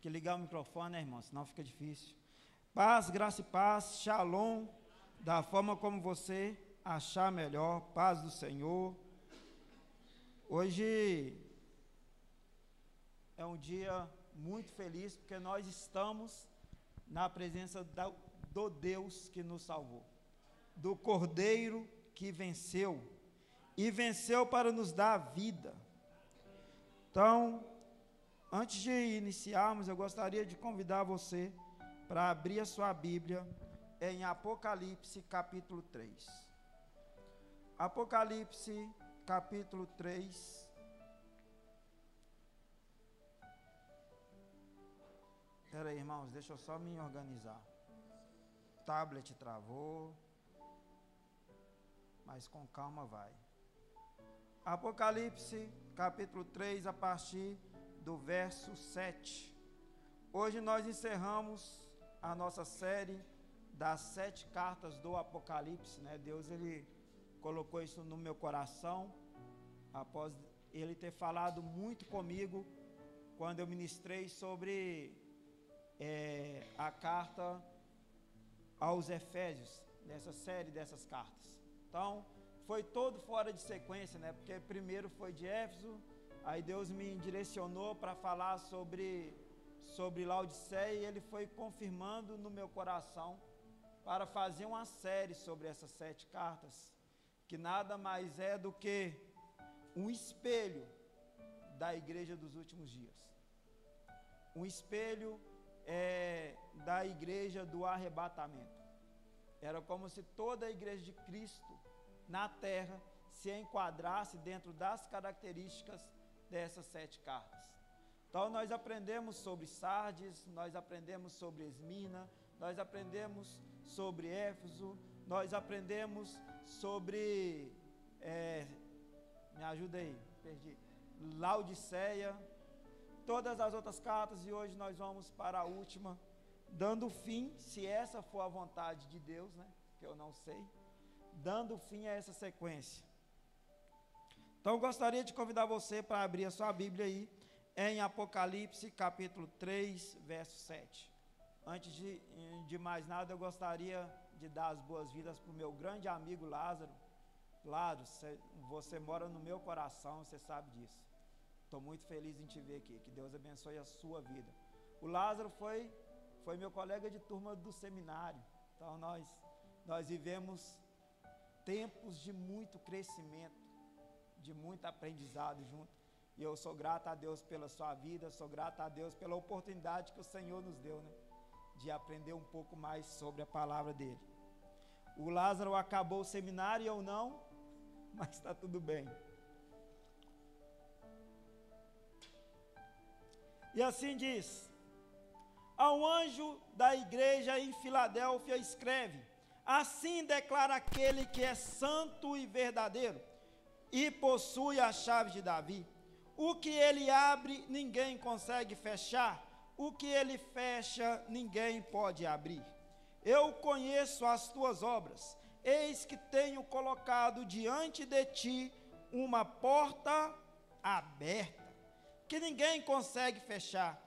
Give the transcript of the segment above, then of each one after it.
que ligar o microfone, né, irmão? Senão fica difícil. Paz, graça e paz, shalom, da forma como você achar melhor, paz do Senhor. Hoje é um dia muito feliz, porque nós estamos na presença do Deus que nos salvou, do Cordeiro que venceu, e venceu para nos dar a vida. Então, antes de iniciarmos, eu gostaria de convidar você para abrir a sua Bíblia em Apocalipse capítulo 3. Apocalipse capítulo 3. Espera aí, irmãos, deixa eu só me organizar. O tablet travou, mas com calma vai. Apocalipse capítulo 3, a partir do verso 7. Hoje nós encerramos a nossa série das 7 cartas do Apocalipse, né? Deus, ele colocou isso no meu coração, após ele ter falado muito comigo, quando eu ministrei sobre a carta aos Efésios, nessa série dessas cartas. Então, foi todo fora de sequência, né? Porque primeiro foi de Éfeso, aí Deus me direcionou para falar sobre Laodiceia, e ele foi confirmando no meu coração para fazer uma série sobre essas 7 cartas, que nada mais é do que um espelho da igreja dos últimos dias, um espelho da igreja do arrebatamento. Era como se toda a igreja de Cristo na terra se enquadrasse dentro das características dessas 7 cartas. Então nós aprendemos sobre Sardes, nós aprendemos sobre Esmirna, nós aprendemos sobre Éfeso, nós aprendemos sobre, me ajuda aí, perdi, Laodiceia, todas as outras cartas, e hoje nós vamos para a última, dando fim, se essa for a vontade de Deus, né, que eu não sei, dando fim a essa sequência. Então eu gostaria de convidar você para abrir a sua Bíblia aí, em Apocalipse capítulo 3, verso 7. Antes de mais nada, eu gostaria de dar as boas-vindas para o meu grande amigo Lázaro. Lázaro, você mora no meu coração, você sabe disso. Estou muito feliz em te ver aqui, que Deus abençoe a sua vida. O Lázaro foi meu colega de turma do seminário, então nós vivemos tempos de muito crescimento, de muito aprendizado junto. E eu sou grato a Deus pela sua vida, sou grato a Deus pela oportunidade que o Senhor nos deu, né, de aprender um pouco mais sobre a palavra dele. O Lázaro acabou o seminário, eu não, mas está tudo bem. E assim diz: ao anjo da igreja em Filadélfia escreve: assim declara aquele que é santo e verdadeiro, e possui a chave de Davi. O que ele abre, ninguém consegue fechar. O que ele fecha, ninguém pode abrir. Eu conheço as tuas obras. Eis que tenho colocado diante de ti uma porta aberta, que ninguém consegue fechar.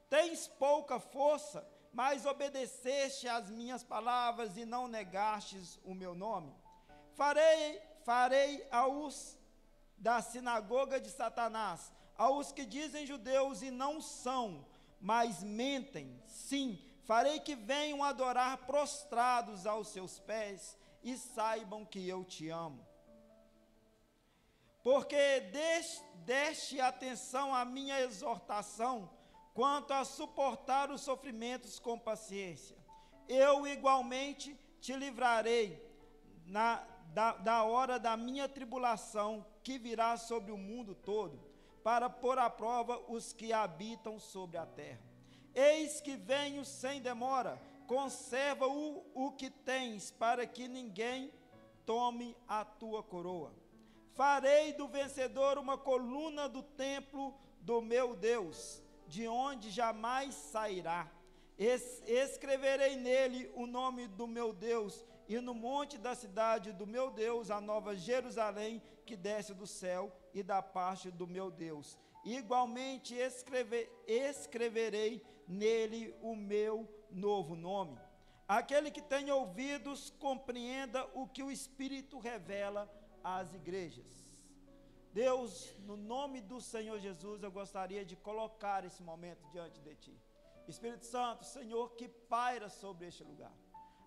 Tens pouca força, mas obedeceste às minhas palavras e não negastes o meu nome. Farei aos da sinagoga de Satanás, aos que dizem judeus e não são, mas mentem. Sim, farei que venham adorar prostrados aos seus pés e saibam que eu te amo. Porque deste atenção à minha exortação, quanto a suportar os sofrimentos com paciência, eu igualmente te livrarei da hora da minha tribulação, que virá sobre o mundo todo, para pôr à prova os que habitam sobre a terra. Eis que venho sem demora, conserva o que tens, para que ninguém tome a tua coroa. Farei do vencedor uma coluna do templo do meu Deus, de onde jamais sairá. Escreverei nele o nome do meu Deus, e no monte da cidade do meu Deus, a nova Jerusalém, que desce do céu e da parte do meu Deus. Igualmente escreverei nele o meu novo nome. Aquele que tem ouvidos, compreenda o que o Espírito revela às igrejas. Deus, no nome do Senhor Jesus, eu gostaria de colocar esse momento diante de Ti. Espírito Santo, Senhor, que paira sobre este lugar.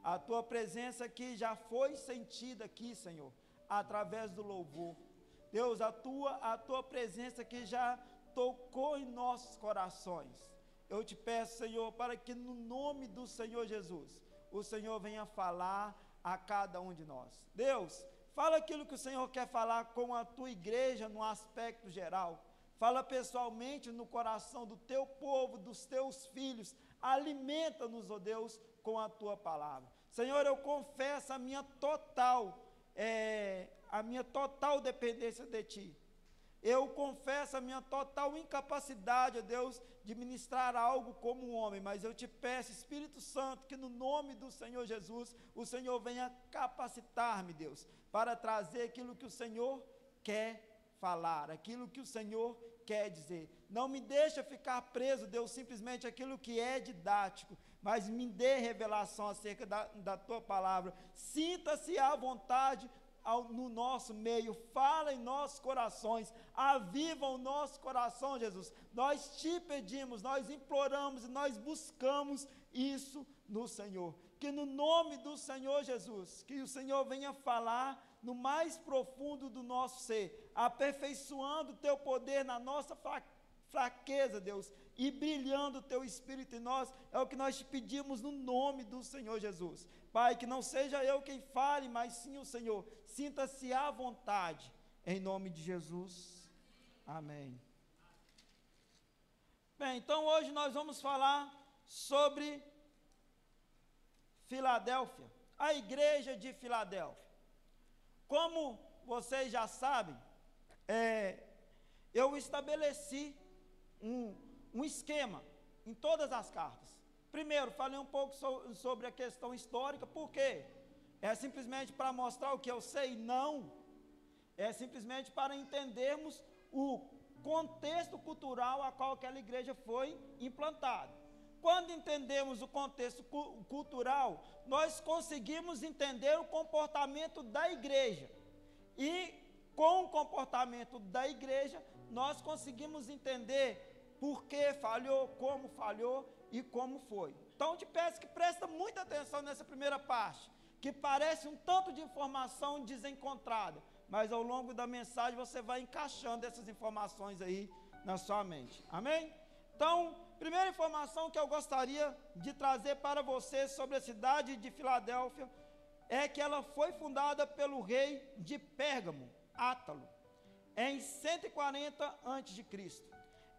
A Tua presença que já foi sentida aqui, Senhor, através do louvor. Deus, a Tua presença que já tocou em nossos corações. Eu te peço, Senhor, para que no nome do Senhor Jesus, o Senhor venha falar a cada um de nós. Deus, fala aquilo que o Senhor quer falar com a Tua igreja no aspecto geral. Fala pessoalmente no coração do Teu povo, dos Teus filhos. Alimenta-nos, ó Deus, com a Tua palavra. Senhor, eu confesso a minha total dependência de Ti. Eu confesso a minha total incapacidade, ó Deus, de ministrar algo como um homem, mas eu te peço, Espírito Santo, que no nome do Senhor Jesus, o Senhor venha capacitar-me, Deus, para trazer aquilo que o Senhor quer falar, aquilo que o Senhor quer dizer. Não me deixa ficar preso, Deus, simplesmente aquilo que é didático, mas me dê revelação acerca da Tua palavra. Sinta-se à vontade no nosso meio, fala em nossos corações, aviva o nosso coração, Jesus. Nós te pedimos, nós imploramos e nós buscamos isso no Senhor. Que no nome do Senhor Jesus, que o Senhor venha falar no mais profundo do nosso ser, aperfeiçoando o Teu poder na nossa fraqueza, Deus, e brilhando o Teu Espírito em nós, é o que nós te pedimos no nome do Senhor Jesus. Pai, que não seja eu quem fale, mas sim o Senhor. Sinta-se à vontade, em nome de Jesus. Amém. Bem, então hoje nós vamos falar sobre Filadélfia, a igreja de Filadélfia. Como vocês já sabem, eu estabeleci um esquema em todas as cartas. Primeiro, falei um pouco sobre a questão histórica, por quê? É simplesmente para mostrar o que eu sei? Não. É simplesmente para entendermos o contexto cultural a qual aquela igreja foi implantada. Quando entendemos o contexto cultural, nós conseguimos entender o comportamento da igreja. E com o comportamento da igreja, nós conseguimos entender por que falhou, e como foi. Então, te peço que presta muita atenção nessa primeira parte, que parece um tanto de informação desencontrada, mas ao longo da mensagem você vai encaixando essas informações aí na sua mente. Amém? Então, primeira informação que eu gostaria de trazer para você sobre a cidade de Filadélfia é que ela foi fundada pelo rei de Pérgamo, Átalo, em 140 a.C.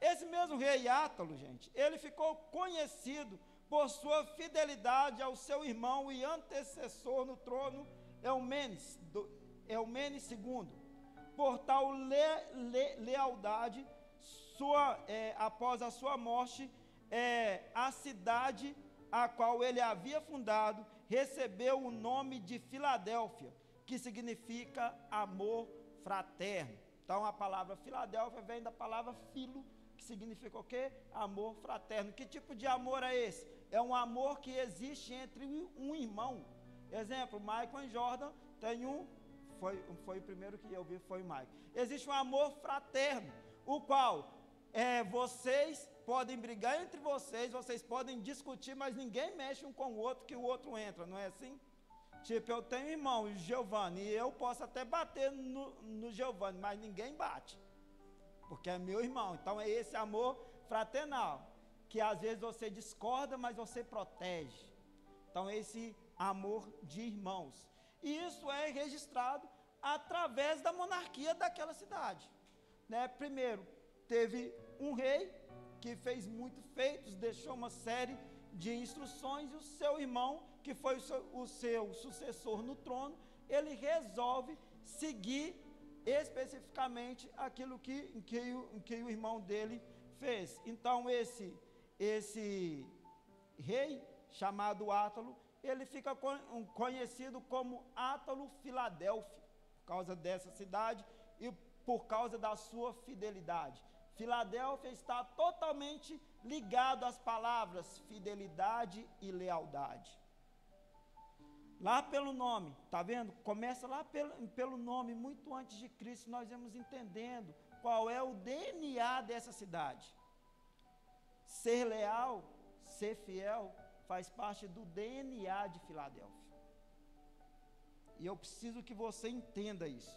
Esse mesmo rei Átalo, gente, ele ficou conhecido por sua fidelidade ao seu irmão e antecessor no trono, Eumênides II. Por tal lealdade, após a sua morte, a cidade a qual ele havia fundado recebeu o nome de Filadélfia, que significa amor fraterno. Então a palavra Filadélfia vem da palavra filo, que significa o quê? Amor fraterno. Que tipo de amor é esse? É um amor que existe entre um irmão. Exemplo, Michael e Jordan tem foi o primeiro que eu vi, foi o Michael. Existe um amor fraterno, o qual vocês podem brigar entre vocês podem discutir, mas ninguém mexe um com o outro que o outro entra, não é assim? Tipo, eu tenho um irmão, o Giovanni, e eu posso até bater no Giovanni, mas ninguém bate, porque é meu irmão. Então é esse amor fraternal, que às vezes você discorda, mas você protege. Então esse amor de irmãos. E isso é registrado através da monarquia daquela cidade, né? Primeiro, teve um rei que fez muitos feitos, deixou uma série de instruções, e o seu irmão, que foi o seu sucessor no trono, ele resolve seguir especificamente aquilo que o irmão dele fez. Então esse rei, chamado Átalo, ele fica conhecido como Átalo Filadélfia, por causa dessa cidade e por causa da sua fidelidade. Filadélfia está totalmente ligado às palavras fidelidade e lealdade. Lá pelo nome, tá vendo? Começa lá pelo nome, muito antes de Cristo, nós vamos entendendo qual é o DNA dessa cidade. Ser leal, ser fiel, faz parte do DNA de Filadélfia. E eu preciso que você entenda isso.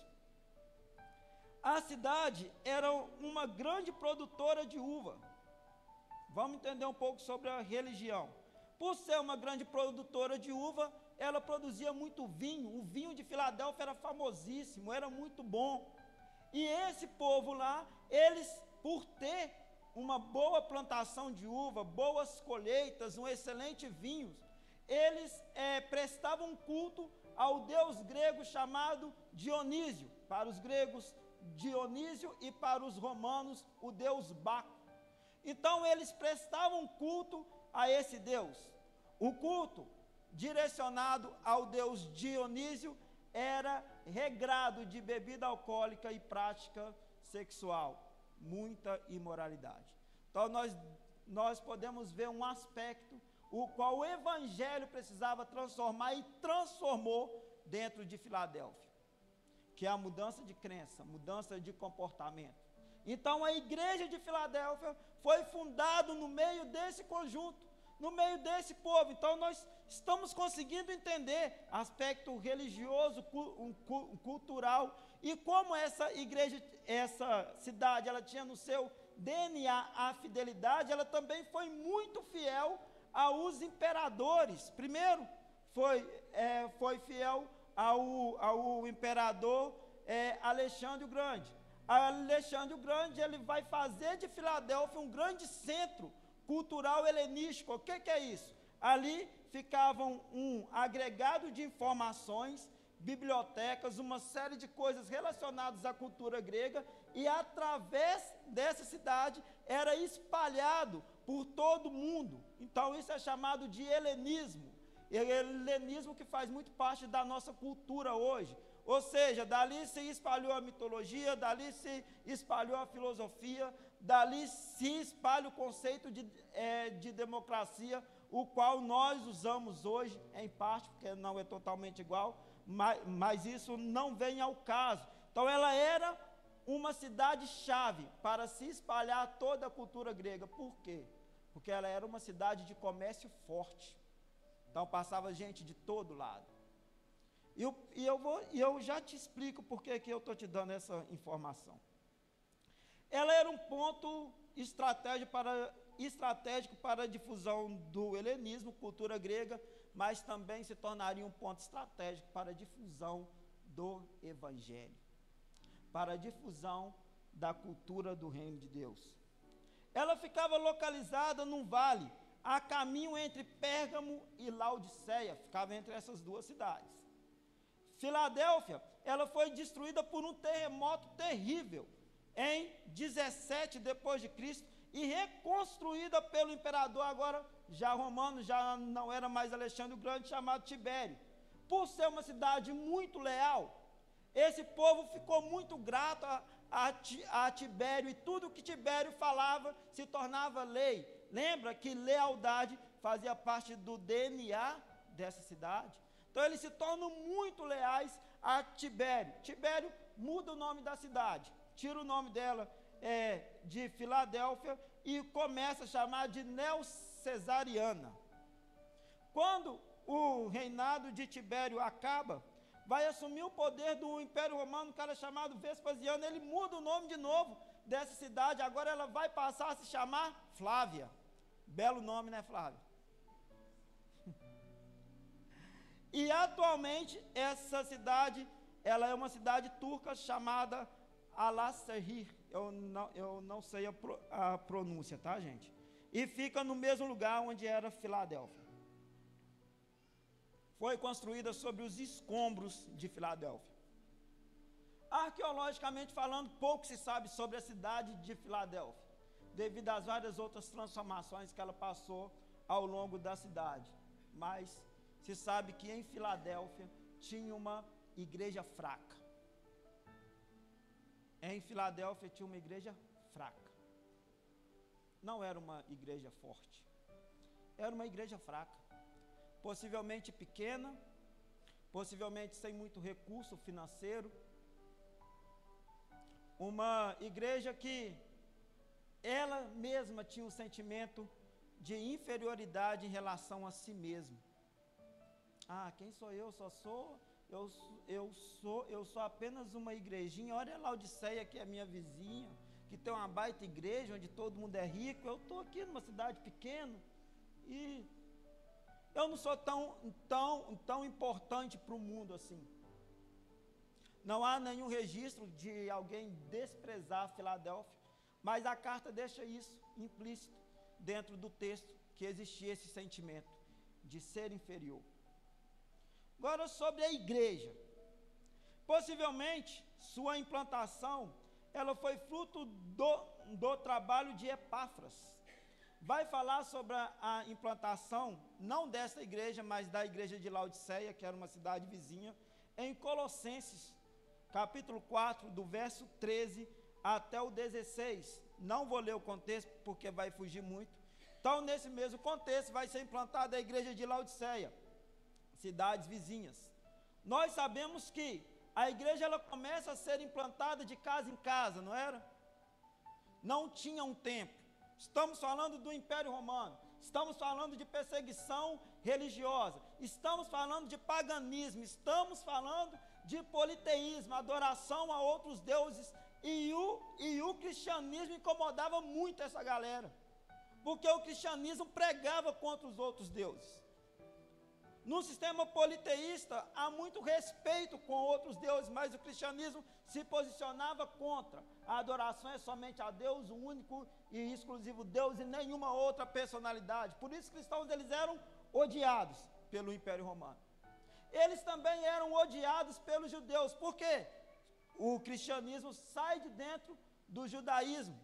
A cidade era uma grande produtora de uva. Vamos entender um pouco sobre a religião. Por ser uma grande produtora de uva, ela produzia muito vinho. O vinho de Filadélfia era famosíssimo, era muito bom. E esse povo lá, eles, por ter uma boa plantação de uva, boas colheitas, um excelente vinho, eles prestavam culto ao deus grego chamado Dionísio. Para os gregos, Dionísio, e para os romanos, o deus Baco. Então eles prestavam culto a esse deus. O culto direcionado ao deus Dionísio era regrado de bebida alcoólica e prática sexual, muita imoralidade. Então nós podemos ver um aspecto o qual o evangelho precisava transformar e transformou dentro de Filadélfia, que é a mudança de crença, mudança de comportamento. Então a igreja de Filadélfia foi fundada no meio desse conjunto, no meio desse povo. Então nós estamos conseguindo entender aspecto religioso, cultural, e como essa igreja, essa cidade, ela tinha no seu DNA a fidelidade, ela também foi muito fiel aos imperadores. Primeiro, foi fiel ao imperador Alexandre o Grande. Alexandre o Grande, ele vai fazer de Filadélfia um grande centro cultural helenístico. O que é isso? Ali ficavam um agregado de informações, bibliotecas, uma série de coisas relacionadas à cultura grega, e através dessa cidade era espalhado por todo o mundo. Então isso é chamado de helenismo. Helenismo que faz muito parte da nossa cultura hoje. Ou seja, dali se espalhou a mitologia, dali se espalhou a filosofia, dali se espalha o conceito de democracia, o qual nós usamos hoje, em parte, porque não é totalmente igual, mas isso não vem ao caso. Então ela era uma cidade-chave para se espalhar toda a cultura grega. Por quê? Porque ela era uma cidade de comércio forte. Então passava gente de todo lado. E eu já te explico por que eu estou te dando essa informação. Ela era um ponto estratégico para a difusão do helenismo, cultura grega, mas também se tornaria um ponto estratégico para a difusão do evangelho, para a difusão da cultura do reino de Deus. Ela ficava localizada num vale, a caminho entre Pérgamo e Laodiceia, ficava entre essas duas cidades. Filadélfia, ela foi destruída por um terremoto terrível em 17 depois de Cristo e reconstruída pelo imperador agora já romano, já não era mais Alexandre o Grande, chamado Tibério. Por ser uma cidade muito leal, esse povo ficou muito grato a Tibério, e tudo que Tibério falava se tornava lei. Lembra que lealdade fazia parte do DNA dessa cidade? Então eles se tornam muito leais a Tibério. Tibério muda o nome da cidade, tira o nome dela de Filadélfia e começa a chamar de Neocesariana. Quando o reinado de Tibério acaba, vai assumir o poder do Império Romano, um cara chamado Vespasiano. Ele muda o nome de novo dessa cidade, agora ela vai passar a se chamar Flávia. Belo nome, né, Flávia? E atualmente essa cidade, ela é uma cidade turca chamada Alaşehir. Eu não sei a pronúncia, tá, gente? E fica no mesmo lugar onde era Filadélfia. Foi construída sobre os escombros de Filadélfia. Arqueologicamente falando, pouco se sabe sobre a cidade de Filadélfia, devido às várias outras transformações que ela passou ao longo da cidade. Mas se sabe que em Filadélfia tinha uma igreja fraca. Em Filadélfia tinha uma igreja fraca. não era uma igreja forte. Era uma igreja fraca, possivelmente pequena, possivelmente sem muito recurso financeiro. Uma igreja que ela mesma tinha um sentimento de inferioridade em relação a si mesma. Ah, quem sou eu? Eu sou apenas uma igrejinha. Olha a Laodiceia, que é minha vizinha, que tem uma baita igreja onde todo mundo é rico. Eu estou aqui numa cidade pequena e eu não sou tão importante para o mundo assim. Não há nenhum registro de alguém desprezar Filadélfia, mas a carta deixa isso implícito dentro do texto, que existia esse sentimento de ser inferior. Agora, sobre a igreja, possivelmente sua implantação, ela foi fruto do trabalho de Epáfras. Vai falar sobre a implantação, não dessa igreja, mas da igreja de Laodiceia, que era uma cidade vizinha, em Colossenses, capítulo 4, do verso 13 até o 16. Não vou ler o contexto, porque vai fugir muito. Então, nesse mesmo contexto, vai ser implantada a igreja de Laodiceia, cidades vizinhas. Nós sabemos que a igreja ela começa a ser implantada de casa em casa, não era? Não tinha um templo. Estamos falando do Império Romano, estamos falando de perseguição religiosa, estamos falando de paganismo, estamos falando de politeísmo, adoração a outros deuses, e o cristianismo incomodava muito essa galera, porque o cristianismo pregava contra os outros deuses. No sistema politeísta, há muito respeito com outros deuses, mas o cristianismo se posicionava contra. A adoração é somente a Deus, o único e exclusivo Deus, e nenhuma outra personalidade. Por isso, os cristãos eles eram odiados pelo Império Romano. Eles também eram odiados pelos judeus. Por quê? O cristianismo sai de dentro do judaísmo,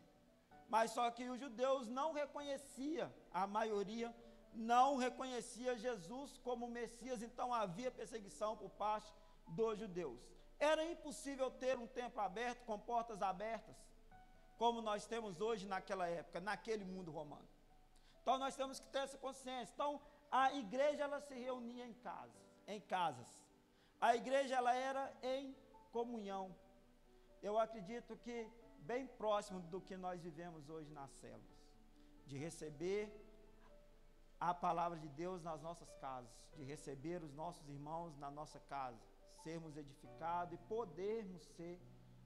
mas só que os judeus não reconheciam, a maioria não reconhecia Jesus como Messias, então havia perseguição por parte dos judeus. Era impossível ter um templo aberto, com portas abertas, como nós temos hoje naquela época, naquele mundo romano. Então nós temos que ter essa consciência. Então a igreja ela se reunia em casas. A igreja ela era em comunhão. Eu acredito que bem próximo do que nós vivemos hoje nas células, de receber a palavra de Deus nas nossas casas, de receber os nossos irmãos na nossa casa, sermos edificados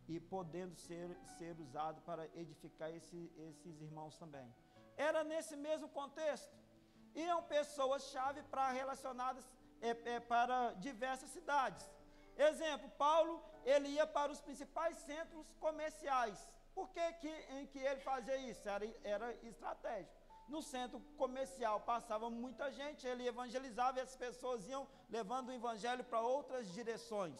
e podendo ser usado para edificar esses irmãos também. Era nesse mesmo contexto. Iam pessoas-chave para relacionadas para diversas cidades. Exemplo, Paulo, ele ia para os principais centros comerciais. Por que ele fazia isso? Era estratégico. No centro comercial passava muita gente, ele evangelizava e as pessoas iam levando o evangelho para outras direções.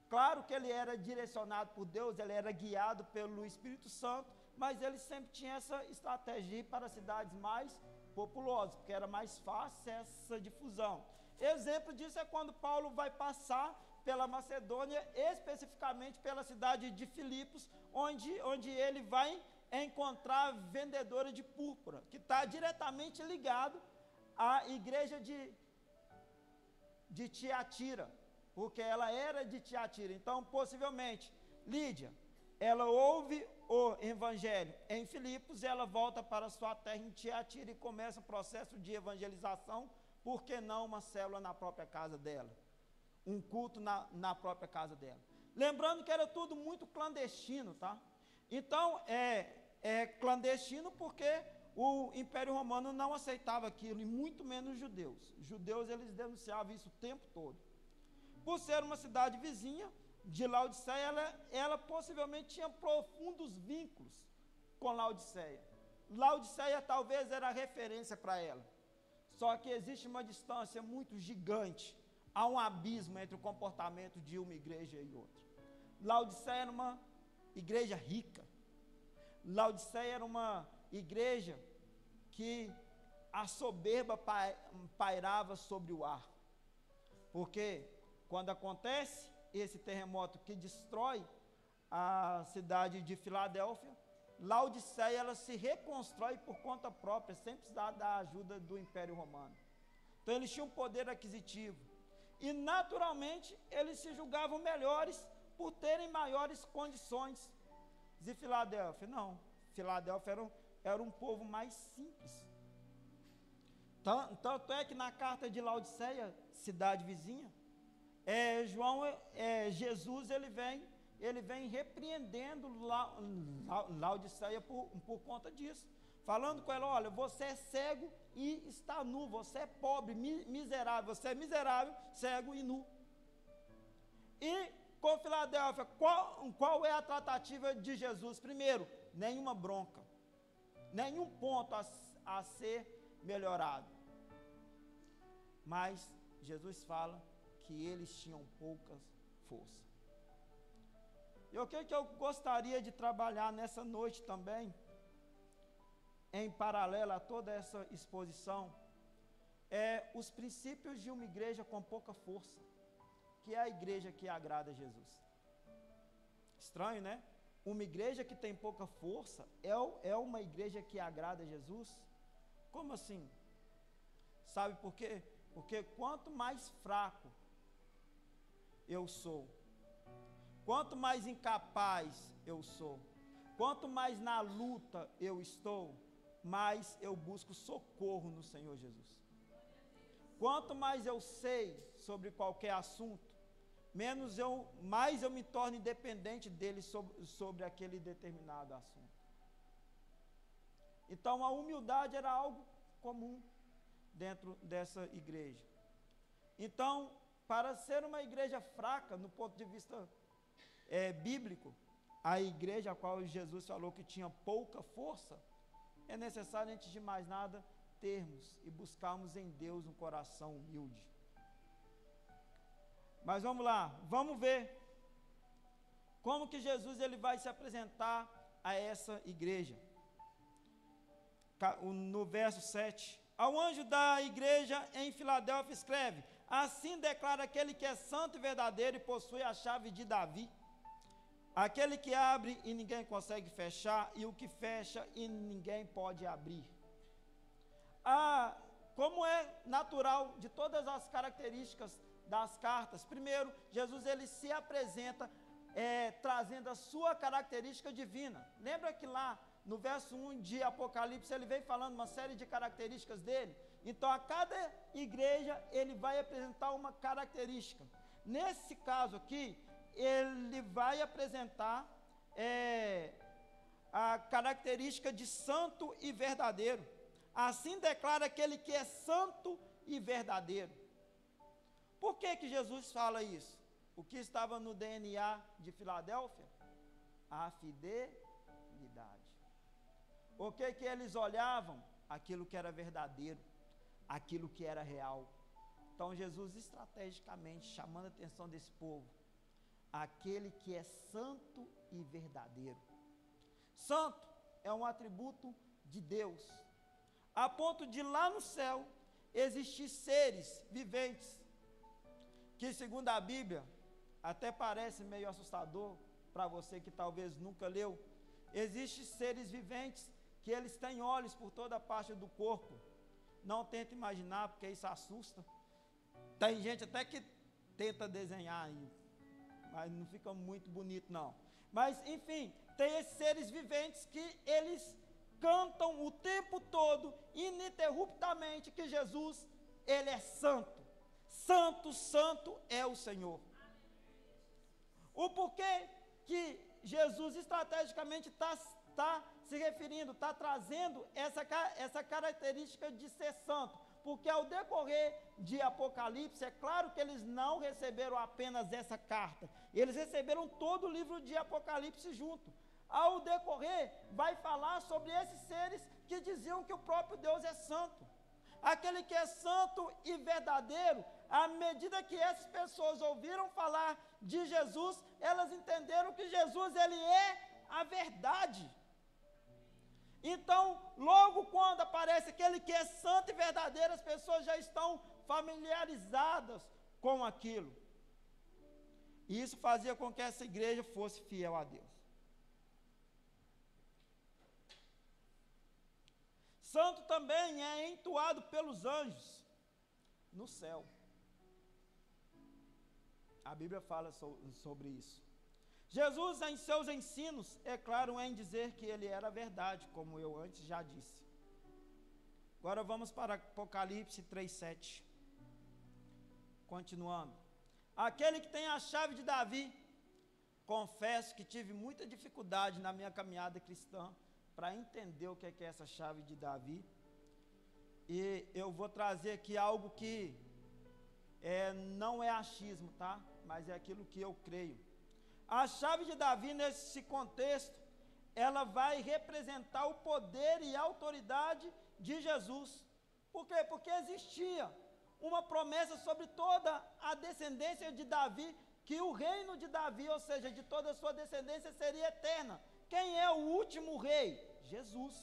Claro que ele era direcionado por Deus, ele era guiado pelo Espírito Santo, mas ele sempre tinha essa estratégia de ir para cidades mais populosas, porque era mais fácil essa difusão. Exemplo disso é quando Paulo vai passar pela Macedônia, especificamente pela cidade de Filipos, onde ele vai encontrar vendedora de púrpura, que está diretamente ligado à igreja de Tiatira, porque ela era de Tiatira. Então, possivelmente, Lídia, ela ouve o evangelho em Filipos, ela volta para sua terra em Tiatira e começa o processo de evangelização. Por que não uma célula na própria casa dela? Um culto na própria casa dela. Lembrando que era tudo muito clandestino, tá? Então, é clandestino porque o Império Romano não aceitava aquilo, e muito menos os judeus. Os judeus, eles denunciavam isso o tempo todo. Por ser uma cidade vizinha de Laodiceia, ela possivelmente tinha profundos vínculos com Laodiceia. Laodiceia talvez era a referência para ela. Só que existe uma distância muito gigante, há um abismo entre o comportamento de uma igreja e outra. Laodiceia era uma igreja rica. Laodiceia era uma igreja que a soberba pairava sobre o ar. Porque quando acontece esse terremoto que destrói a cidade de Filadélfia, Laodiceia ela se reconstrói por conta própria, sem precisar da ajuda do Império Romano. Então eles tinham poder aquisitivo. E naturalmente eles se julgavam melhores por terem maiores condições. De Filadélfia, não. Filadélfia era um povo mais simples. Tanto é que na carta de Laodiceia, cidade vizinha, Jesus ele vem repreendendo Laodiceia por conta disso, falando com ela: olha, você é cego e está nu, você é pobre, miserável, você é miserável, cego e nu. E com Filadélfia, qual é a tratativa de Jesus? Primeiro, nenhuma bronca, nenhum ponto a ser melhorado, mas Jesus fala que eles tinham poucas forças. E o que eu gostaria de trabalhar nessa noite também, em paralelo a toda essa exposição, é os princípios de uma igreja com pouca força, que é a igreja que agrada a Jesus. Estranho, né? Uma igreja que tem pouca força é uma igreja que agrada a Jesus? Como assim? Sabe por quê? Porque quanto mais fraco eu sou, quanto mais incapaz eu sou, quanto mais na luta eu estou, mais eu busco socorro no Senhor Jesus. Quanto mais eu sei sobre qualquer assunto, mais eu me torno independente dele sobre aquele determinado assunto. Então a humildade era algo comum dentro dessa igreja. Então, para ser uma igreja fraca, no ponto de vista bíblico, a igreja a qual Jesus falou que tinha pouca força, é necessário, antes de mais nada, termos e buscarmos em Deus um coração humilde. Mas vamos lá, vamos ver como que Jesus ele vai se apresentar a essa igreja. No verso 7, ao anjo da igreja em Filadélfia escreve: assim declara aquele que é santo e verdadeiro e possui a chave de Davi, aquele que abre e ninguém consegue fechar, e o que fecha e ninguém pode abrir. Como é natural de todas as características das cartas, primeiro, Jesus ele se apresenta trazendo a sua característica divina. Lembra que lá no verso 1 de Apocalipse ele vem falando uma série de características dele? Então a cada igreja ele vai apresentar uma característica. Nesse caso aqui, ele vai apresentar a característica de santo e verdadeiro. Assim declara aquele que é santo e verdadeiro. Por que Jesus fala isso? O que estava no DNA de Filadélfia? A fidelidade. O que eles olhavam? Aquilo que era verdadeiro, aquilo que era real. Então Jesus estrategicamente chamando a atenção desse povo: aquele que é santo e verdadeiro. Santo é um atributo de Deus, a ponto de lá no céu existir seres viventes, que segundo a Bíblia, até parece meio assustador para você que talvez nunca leu. Existem seres viventes que eles têm olhos por toda parte do corpo. Não tenta imaginar, porque isso assusta. Tem gente até que tenta desenhar aí, mas não fica muito bonito não. Mas enfim, tem esses seres viventes que eles cantam o tempo todo, ininterruptamente, que Jesus, ele é santo. Santo, santo é o Senhor. O porquê que Jesus estrategicamente está se referindo, está trazendo essa característica de ser santo? Porque ao decorrer de Apocalipse, é claro que eles não receberam apenas essa carta, eles receberam todo o livro de Apocalipse junto. Ao decorrer, vai falar sobre esses seres que diziam que o próprio Deus é santo. Aquele que é santo e verdadeiro, à medida que essas pessoas ouviram falar de Jesus, elas entenderam que Jesus ele é a verdade. Então, logo quando aparece aquele que é santo e verdadeiro, as pessoas já estão familiarizadas com aquilo. E isso fazia com que essa igreja fosse fiel a Deus. Santo também é entoado pelos anjos no céu. A Bíblia fala sobre isso. Jesus, em seus ensinos, é claro em dizer que ele era a verdade, como eu antes já disse. Agora vamos para Apocalipse 3:7. Continuando. Aquele que tem a chave de Davi. Confesso que tive muita dificuldade na minha caminhada cristã para entender o que é essa chave de Davi. E eu vou trazer aqui algo que não é achismo, tá? Mas é aquilo que eu creio. A chave de Davi, nesse contexto, ela vai representar o poder e a autoridade de Jesus. Por quê? Porque existia uma promessa sobre toda a descendência de Davi, que o reino de Davi, ou seja, de toda a sua descendência, seria eterna. Quem é o último rei? Jesus.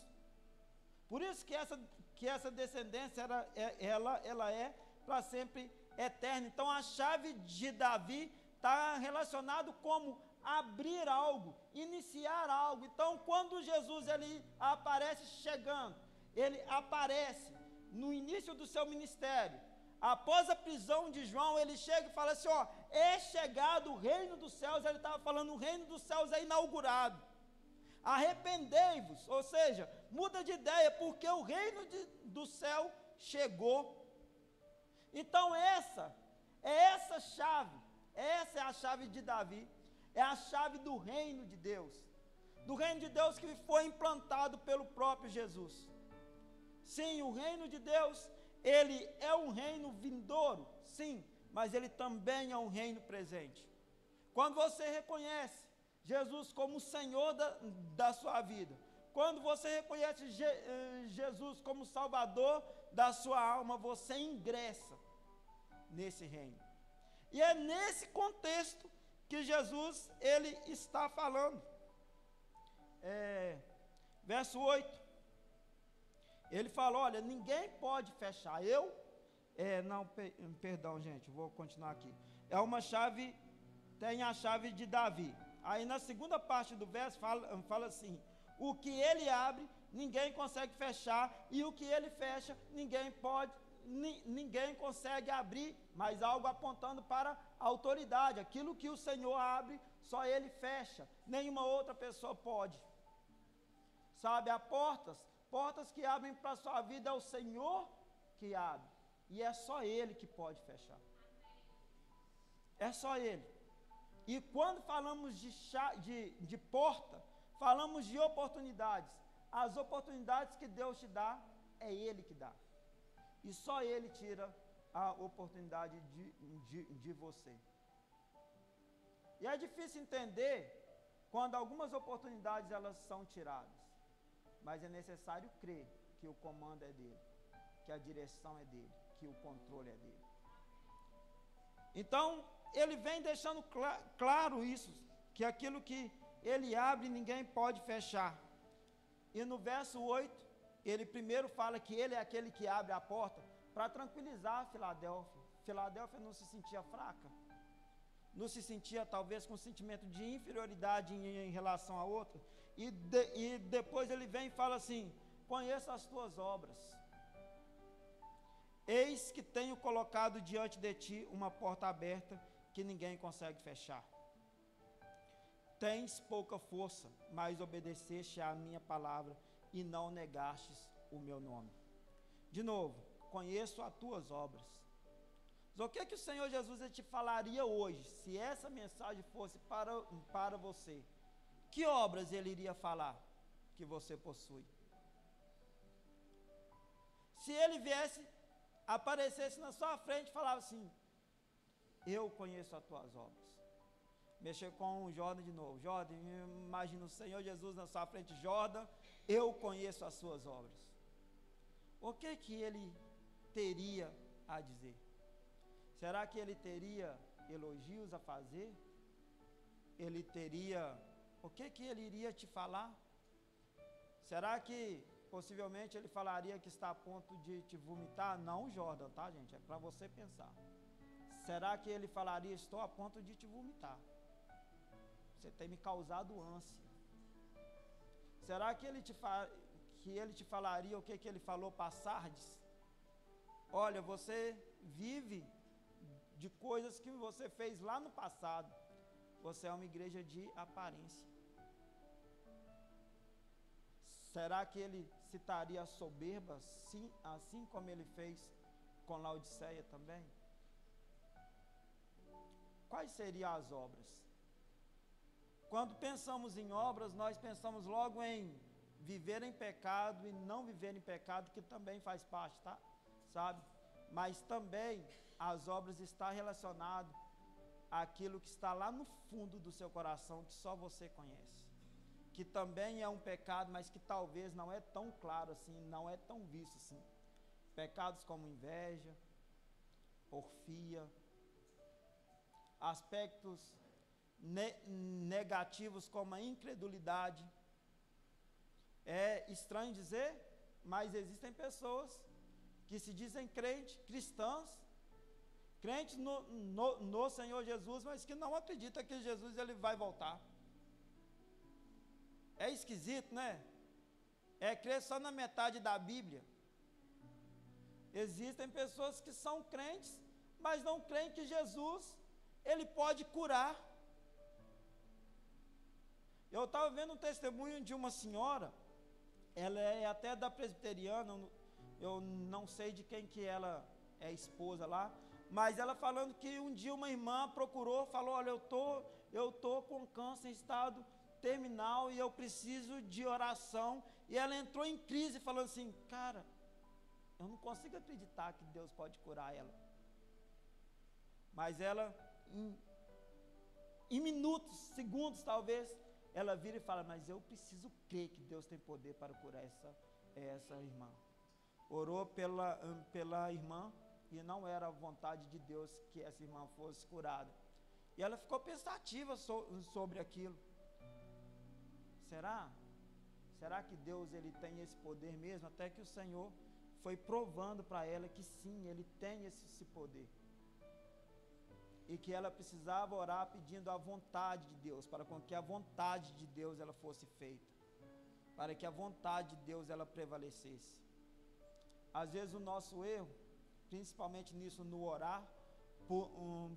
Por isso que essa descendência, ela é para sempre eterna. Então, a chave de Davi está relacionado como abrir algo, iniciar algo. Então, quando Jesus ele aparece chegando, ele aparece no início do seu ministério. Após a prisão de João, ele chega e fala assim, ó, é chegado o reino dos céus. Ele estava falando, o reino dos céus é inaugurado. Arrependei-vos, ou seja, muda de ideia, porque o reino do céu chegou. Então essa é a chave de Davi, é a chave do reino de Deus, que foi implantado pelo próprio Jesus. Sim, o reino de Deus, ele é um reino vindouro, sim, mas ele também é um reino presente. Quando você reconhece Jesus como Senhor da sua vida, quando você reconhece Jesus como Salvador da sua alma, você ingressa nesse reino. E é nesse contexto que Jesus ele está falando. Verso 8. Ele fala, olha, ninguém pode fechar. Perdão, gente, vou continuar aqui. É uma chave, tem a chave de Davi. Aí na segunda parte do verso fala assim, o que ele abre, ninguém consegue fechar, e o que ele fecha, ninguém consegue abrir, mas algo apontando para a autoridade. Aquilo que o Senhor abre, só ele fecha, nenhuma outra pessoa pode. Sabe, há portas que abrem para a sua vida, é o Senhor que abre, e é só ele que pode fechar. É só ele. E quando falamos de porta, falamos de oportunidades. As oportunidades que Deus te dá, é ele que dá. E só ele tira a oportunidade de você. E é difícil entender quando algumas oportunidades elas são tiradas. Mas é necessário crer que o comando é dele, que a direção é dele, que o controle é dele. Então, ele vem deixando claro isso, que aquilo que ele abre, ninguém pode fechar. E no verso 8, ele primeiro fala que ele é aquele que abre a porta para tranquilizar a Filadélfia. Filadélfia não se sentia fraca, não se sentia talvez com sentimento de inferioridade em relação a outra. E depois ele vem e fala assim, conheço as tuas obras. Eis que tenho colocado diante de ti uma porta aberta que ninguém consegue fechar. Tens pouca força, mas obedeceste à minha palavra e não negastes o meu nome. De novo, conheço as tuas obras. Mas o que é que o Senhor Jesus te falaria hoje, se essa mensagem fosse para você? Que obras ele iria falar que você possui? Se ele aparecesse na sua frente e falava assim, eu conheço as tuas obras. Mexer com o Jordan de novo. Jordan, imagina o Senhor Jesus na sua frente. Jordan, eu conheço as suas obras. O que ele teria a dizer? Será que ele teria elogios a fazer? Ele teria... O que ele iria te falar? Será que possivelmente ele falaria que está a ponto de te vomitar? Não, Jordan, tá, gente? É para você pensar. Será que ele falaria, estou a ponto de te vomitar? Você tem me causado ânsia. Será que que ele te falaria o que ele falou para Sardes? Olha, você vive de coisas que você fez lá no passado. Você é uma igreja de aparência. Será que ele citaria a soberba, sim, assim como ele fez com Laodiceia também? Quais seriam as obras? Quando pensamos em obras, nós pensamos logo em viver em pecado e não viver em pecado, que também faz parte, tá? Sabe? Mas também as obras estão relacionadas àquilo que está lá no fundo do seu coração, que só você conhece. Que também é um pecado, mas que talvez não é tão claro assim, não é tão visto assim. Pecados como inveja, porfia, aspectos negativos como a incredulidade. É estranho dizer, mas existem pessoas que se dizem cristãs, crentes no Senhor Jesus, mas que não acreditam que Jesus ele vai voltar. É esquisito, né? É crer só na metade da Bíblia. Existem pessoas que são crentes, mas não creem que Jesus ele pode curar. Eu estava vendo um testemunho de uma senhora, ela é até da presbiteriana, eu não sei de quem que ela é esposa lá, mas ela falando que um dia uma irmã procurou, falou, olha, eu tô com câncer em estado terminal e eu preciso de oração, e ela entrou em crise falando assim, cara, eu não consigo acreditar que Deus pode curar ela. Mas ela, em minutos, segundos talvez, ela vira e fala, mas eu preciso crer que Deus tem poder para curar essa irmã. Orou pela irmã e não era a vontade de Deus que essa irmã fosse curada. E ela ficou pensativa sobre aquilo. Será que Deus ele tem esse poder mesmo? Até que o Senhor foi provando para ela que sim, ele tem esse poder. E que ela precisava orar pedindo a vontade de Deus, para que a vontade de Deus ela fosse feita, para que a vontade de Deus ela prevalecesse. Às vezes o nosso erro, principalmente nisso no orar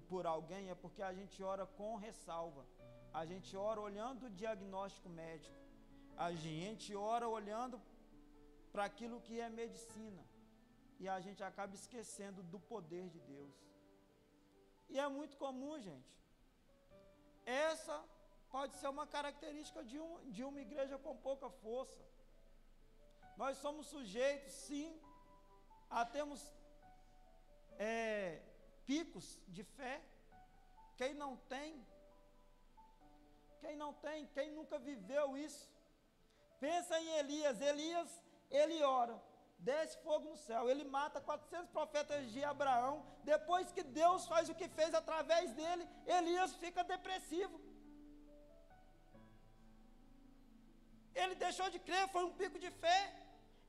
por alguém, é porque a gente ora com ressalva, a gente ora olhando o diagnóstico médico, a gente ora olhando para aquilo que é medicina, e a gente acaba esquecendo do poder de Deus. E é muito comum, gente. Essa pode ser uma característica de uma igreja com pouca força. Nós somos sujeitos, sim, a termos picos de fé. Quem não tem, quem nunca viveu isso? Pensa em Elias, ele ora, desce fogo no céu, ele mata 400 profetas de Abraão, depois que Deus faz o que fez através dele, Elias fica depressivo. Ele deixou de crer, foi um pico de fé,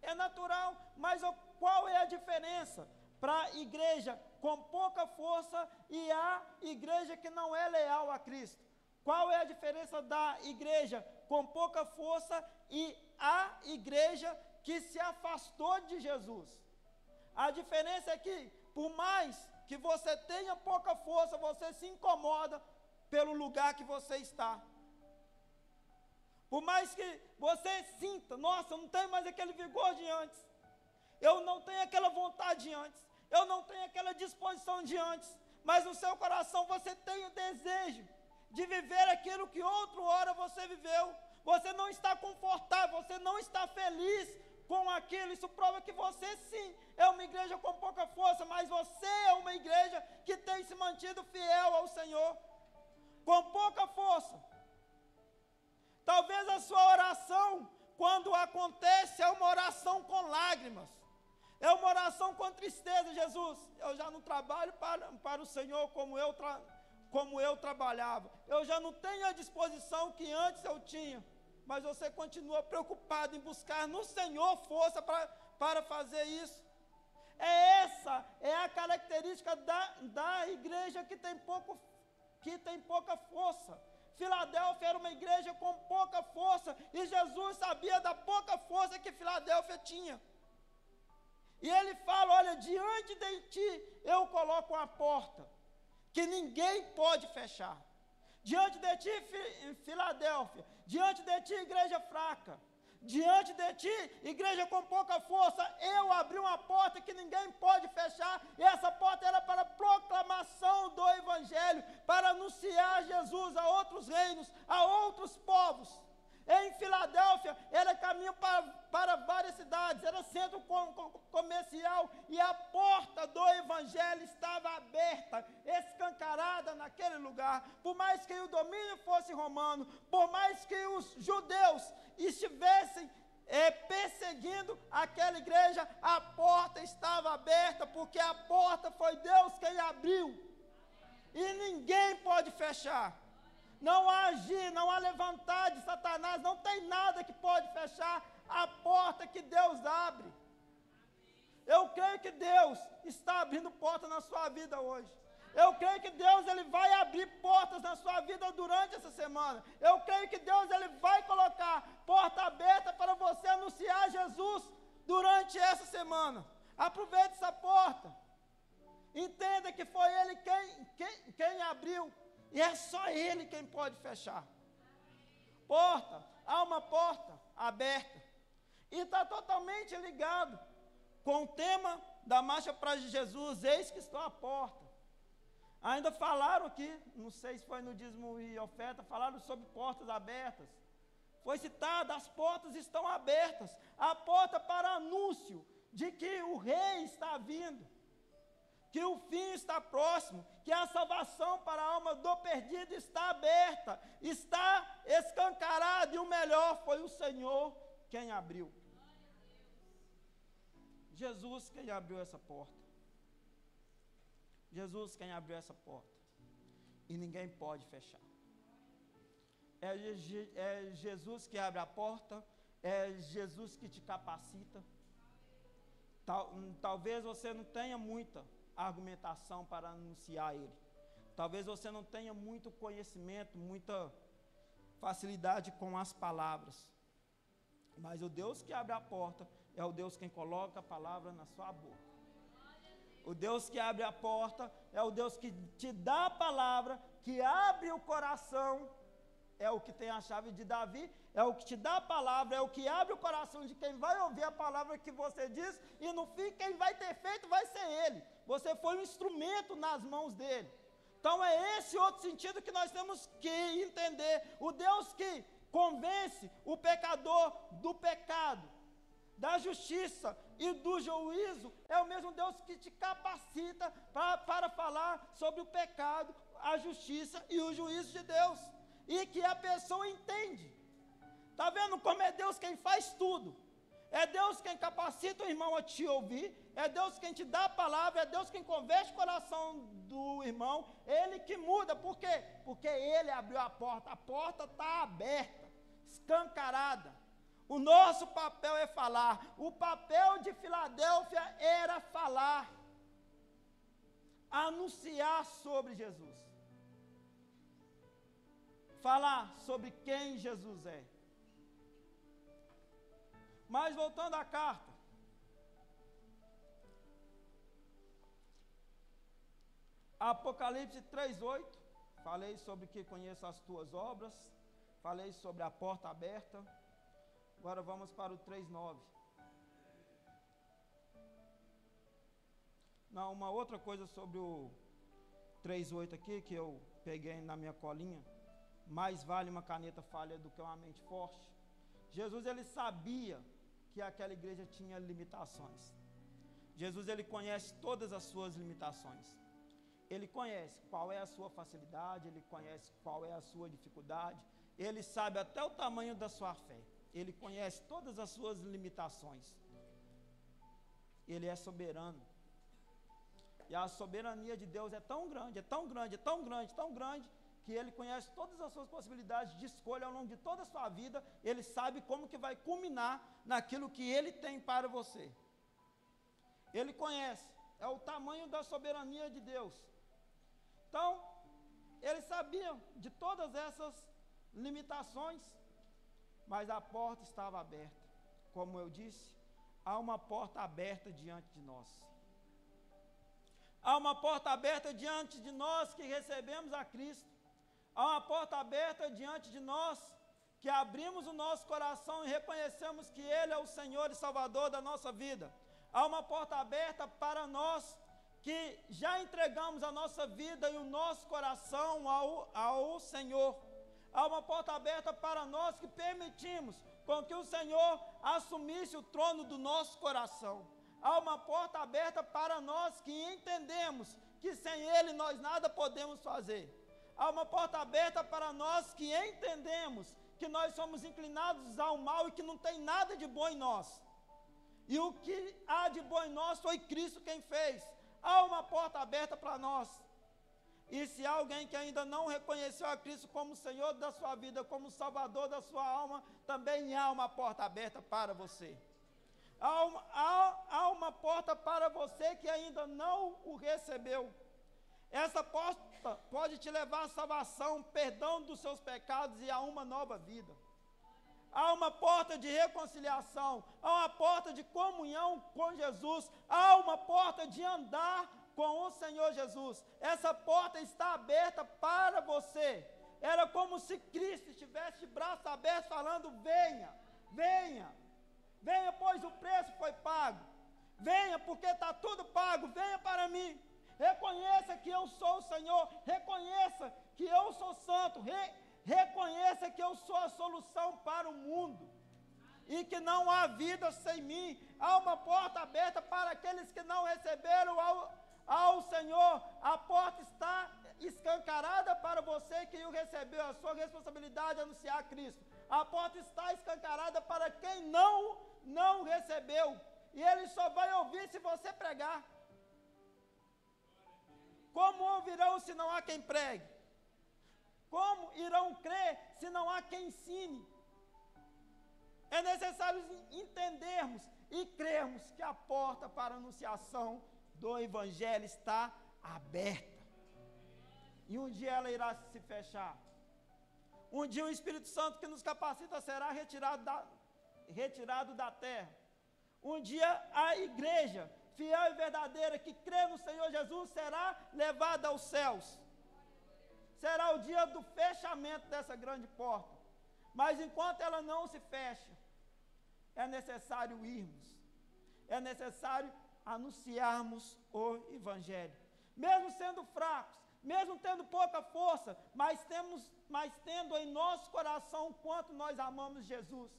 é natural, mas qual é a diferença para a igreja com pouca força e a igreja que não é leal a Cristo? Qual é a diferença da igreja com pouca força e a igreja que se afastou de Jesus? A diferença é que, por mais que você tenha pouca força, você se incomoda pelo lugar que você está. Por mais que você sinta, nossa, eu não tenho mais aquele vigor de antes, eu não tenho aquela vontade de antes, eu não tenho aquela disposição de antes, mas no seu coração você tem o desejo de viver aquilo que outra hora você viveu. Você não está confortável, você não está feliz com aquilo. Isso prova que você sim é uma igreja com pouca força, mas você é uma igreja que tem se mantido fiel ao Senhor, com pouca força. Talvez a sua oração, quando acontece, é uma oração com lágrimas, é uma oração com tristeza. Jesus, eu já não trabalho para o Senhor como eu trabalhava, eu já não tenho a disposição que antes eu tinha, mas você continua preocupado em buscar no Senhor força para fazer isso. Essa é a característica da igreja que tem pouca força. Filadélfia era uma igreja com pouca força, e Jesus sabia da pouca força que Filadélfia tinha. E ele fala, olha, diante de ti eu coloco uma porta, que ninguém pode fechar. Diante de ti, Filadélfia, diante de ti, igreja fraca, diante de ti, igreja com pouca força, eu abri uma porta que ninguém pode fechar, e essa porta era para proclamação do Evangelho, para anunciar Jesus a outros reinos, a outros povos. Em Filadélfia, era caminho para várias cidades, era centro comercial, e a porta do Evangelho estava aberta, escancarada naquele lugar. Por mais que o domínio fosse romano, por mais que os judeus estivessem perseguindo aquela igreja, a porta estava aberta, porque a porta foi Deus quem abriu, e ninguém pode fechar. Não há agir, não há levantar de Satanás, não tem nada que pode fechar a porta que Deus abre. Eu creio que Deus está abrindo portas na sua vida hoje. Eu creio que Deus ele vai abrir portas na sua vida durante essa semana. Eu creio que Deus ele vai colocar porta aberta para você anunciar Jesus durante essa semana. Aproveite essa porta. Entenda que foi Ele quem abriu. E é só Ele quem pode fechar. Porta, há uma porta aberta. E está totalmente ligado com o tema da marcha para Jesus, eis que estou à porta. Ainda falaram aqui, não sei se foi no dízimo e oferta, falaram sobre portas abertas. Foi citado, as portas estão abertas. A porta para anúncio de que o rei está vindo, que o fim está próximo, que a salvação para a alma do perdido está aberta, está escancarada, e o melhor foi o Senhor quem abriu. Jesus quem abriu essa porta. Jesus quem abriu essa porta. E ninguém pode fechar. É Jesus que abre a porta, é Jesus que te capacita. Talvez você não tenha muita argumentação para anunciar Ele. Talvez você não tenha muito conhecimento, muita facilidade com as palavras. Mas o Deus que abre a porta é o Deus quem coloca a palavra na sua boca. O Deus que abre a porta é o Deus que te dá a palavra, que abre o coração. É o que tem a chave de Davi, é o que te dá a palavra, é o que abre o coração de quem vai ouvir a palavra que você diz, e no fim quem vai ter feito vai ser Ele. Você foi um instrumento nas mãos dEle. Então é esse outro sentido que nós temos que entender. O Deus que convence o pecador do pecado, da justiça e do juízo, é o mesmo Deus que te capacita para falar sobre o pecado, a justiça e o juízo de Deus. E que a pessoa entende. Está vendo como é Deus quem faz tudo? É Deus quem capacita o irmão a te ouvir, é Deus quem te dá a palavra, é Deus quem converte o coração do irmão, Ele que muda. Por quê? Porque Ele abriu a porta está aberta, escancarada. O nosso papel é falar. O papel de Filadélfia era falar, anunciar sobre Jesus. Falar sobre quem Jesus é. Mas voltando à carta, Apocalipse 3:8, falei sobre que conheço as tuas obras, falei sobre a porta aberta. Agora vamos para o 3:9. Não, uma outra coisa sobre o 3:8 aqui, que eu peguei na minha colinha. Mais vale uma caneta falha do que uma mente forte. Jesus ele sabia que aquela igreja tinha limitações. Jesus ele conhece todas as suas limitações. Ele conhece qual é a sua facilidade, ele conhece qual é a sua dificuldade, ele sabe até o tamanho da sua fé. Ele conhece todas as suas limitações. Ele é soberano. E a soberania de Deus é tão grande, é tão grande, é tão grande, tão grande, que Ele conhece todas as suas possibilidades de escolha ao longo de toda a sua vida. Ele sabe como que vai culminar naquilo que Ele tem para você. Ele conhece, é o tamanho da soberania de Deus. Então, eles sabiam de todas essas limitações, mas a porta estava aberta. Como eu disse, há uma porta aberta diante de nós. Há uma porta aberta diante de nós que recebemos a Cristo. Há uma porta aberta diante de nós que abrimos o nosso coração e reconhecemos que Ele é o Senhor e Salvador da nossa vida. Há uma porta aberta para nós que já entregamos a nossa vida e o nosso coração ao Senhor. Há uma porta aberta para nós que permitimos com que o Senhor assumisse o trono do nosso coração. Há uma porta aberta para nós que entendemos que sem Ele nós nada podemos fazer. Há uma porta aberta para nós que entendemos que nós somos inclinados ao mal e que não tem nada de bom em nós. E o que há de bom em nós foi Cristo quem fez. Há uma porta aberta para nós. E se há alguém que ainda não reconheceu a Cristo como Senhor da sua vida, como Salvador da sua alma, também há uma porta aberta para você. Há uma porta para você que ainda não o recebeu. Essa porta pode te levar à salvação, perdão dos seus pecados e a uma nova vida. Há uma porta de reconciliação, há uma porta de comunhão com Jesus, há uma porta de andar com o Senhor Jesus. Essa porta está aberta para você. Era como se Cristo estivesse de braços abertos falando: venha, venha, venha, pois o preço foi pago. Venha, porque está tudo pago, venha para mim. Reconheça que eu sou o Senhor, reconheça que eu sou santo, reconheça que eu sou a solução para o mundo e que não há vida sem mim. Há uma porta aberta para aqueles que não receberam ao Senhor. A porta está escancarada para você que o recebeu. A sua responsabilidade é anunciar a Cristo. A porta está escancarada para quem não recebeu, e ele só vai ouvir se você pregar. Como ouvirão se não há quem pregue? Como irão crer se não há quem ensine? É necessário entendermos e crermos que a porta para a anunciação do Evangelho está aberta. E um dia ela irá se fechar. Um dia o Espírito Santo que nos capacita será retirado da terra. Um dia a igreja fiel e verdadeira que crê no Senhor Jesus será levada aos céus. Será o dia do fechamento dessa grande porta. Mas enquanto ela não se fecha, é necessário irmos. É necessário anunciarmos o Evangelho. Mesmo sendo fracos, mesmo tendo pouca força, mas tendo em nosso coração o quanto nós amamos Jesus.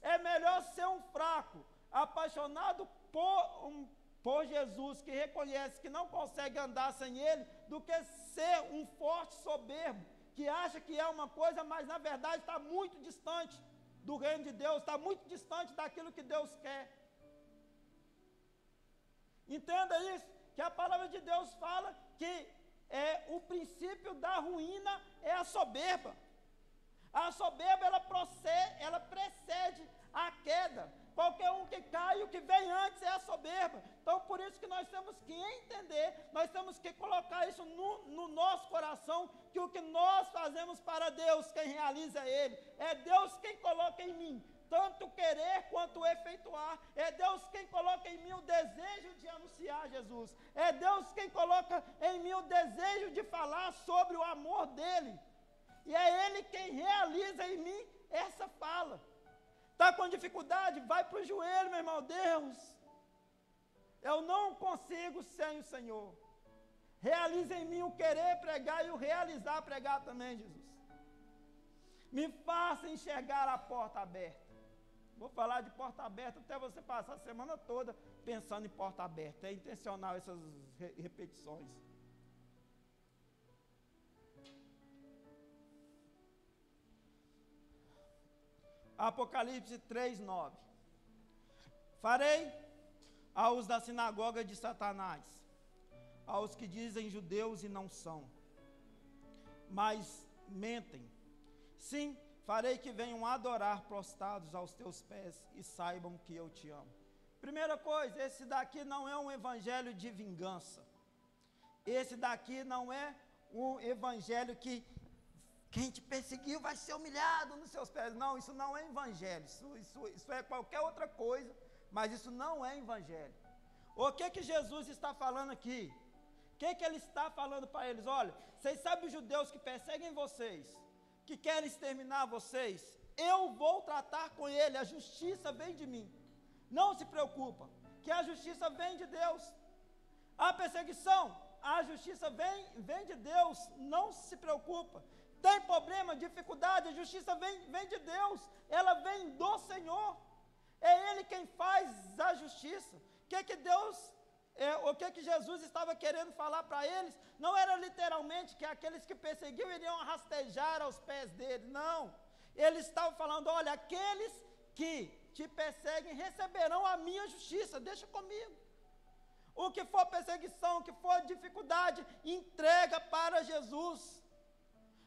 É melhor ser um fraco, apaixonado por Jesus, que reconhece que não consegue andar sem Ele, do que ser um forte soberbo, que acha que é uma coisa, mas na verdade está muito distante do reino de Deus, está muito distante daquilo que Deus quer. Entenda isso, que a palavra de Deus fala que o princípio da ruína é a soberba. A soberba ela precede a queda. Qualquer um que cai, o que vem antes é a soberba. Então, por isso que nós temos que entender, nós temos que colocar isso no nosso coração, que o que nós fazemos para Deus, quem realiza é Ele. É Deus quem coloca em mim tanto querer quanto efetuar. É Deus quem coloca em mim o desejo de anunciar Jesus. É Deus quem coloca em mim o desejo de falar sobre o amor dEle. E é Ele quem realiza em mim essa fala. Está com dificuldade? Vai para o joelho, meu irmão. Deus, eu não consigo sem o Senhor. Realiza em mim o querer pregar e o realizar pregar também, Jesus. Me faça enxergar a porta aberta. Vou falar de porta aberta até você passar a semana toda pensando em porta aberta. É intencional essas repetições. Apocalipse 3:9. Farei aos da sinagoga de Satanás, aos que dizem judeus e não são, mas mentem. Sim, farei que venham adorar prostrados aos teus pés e saibam que eu te amo. Primeira coisa, esse daqui não é um evangelho de vingança. Esse daqui não é um evangelho que quem te perseguiu vai ser humilhado nos seus pés. Não, isso não é evangelho, isso é qualquer outra coisa, mas isso não é evangelho. O que Jesus está falando aqui? O que ele está falando para eles? Olha, vocês sabem os judeus que perseguem vocês, que querem exterminar vocês? Eu vou tratar com ele, a justiça vem de mim. Não se preocupa, que a justiça vem de Deus. A perseguição, a justiça vem de Deus, não se preocupa. Tem problema, dificuldade, a justiça vem de Deus, ela vem do Senhor. É Ele quem faz a justiça. O que Jesus estava querendo falar para eles? Não era literalmente que aqueles que perseguiam iriam rastejar aos pés dele, não. Ele estava falando, olha, aqueles que te perseguem receberão a minha justiça, deixa comigo. O que for perseguição, o que for dificuldade, entrega para Jesus.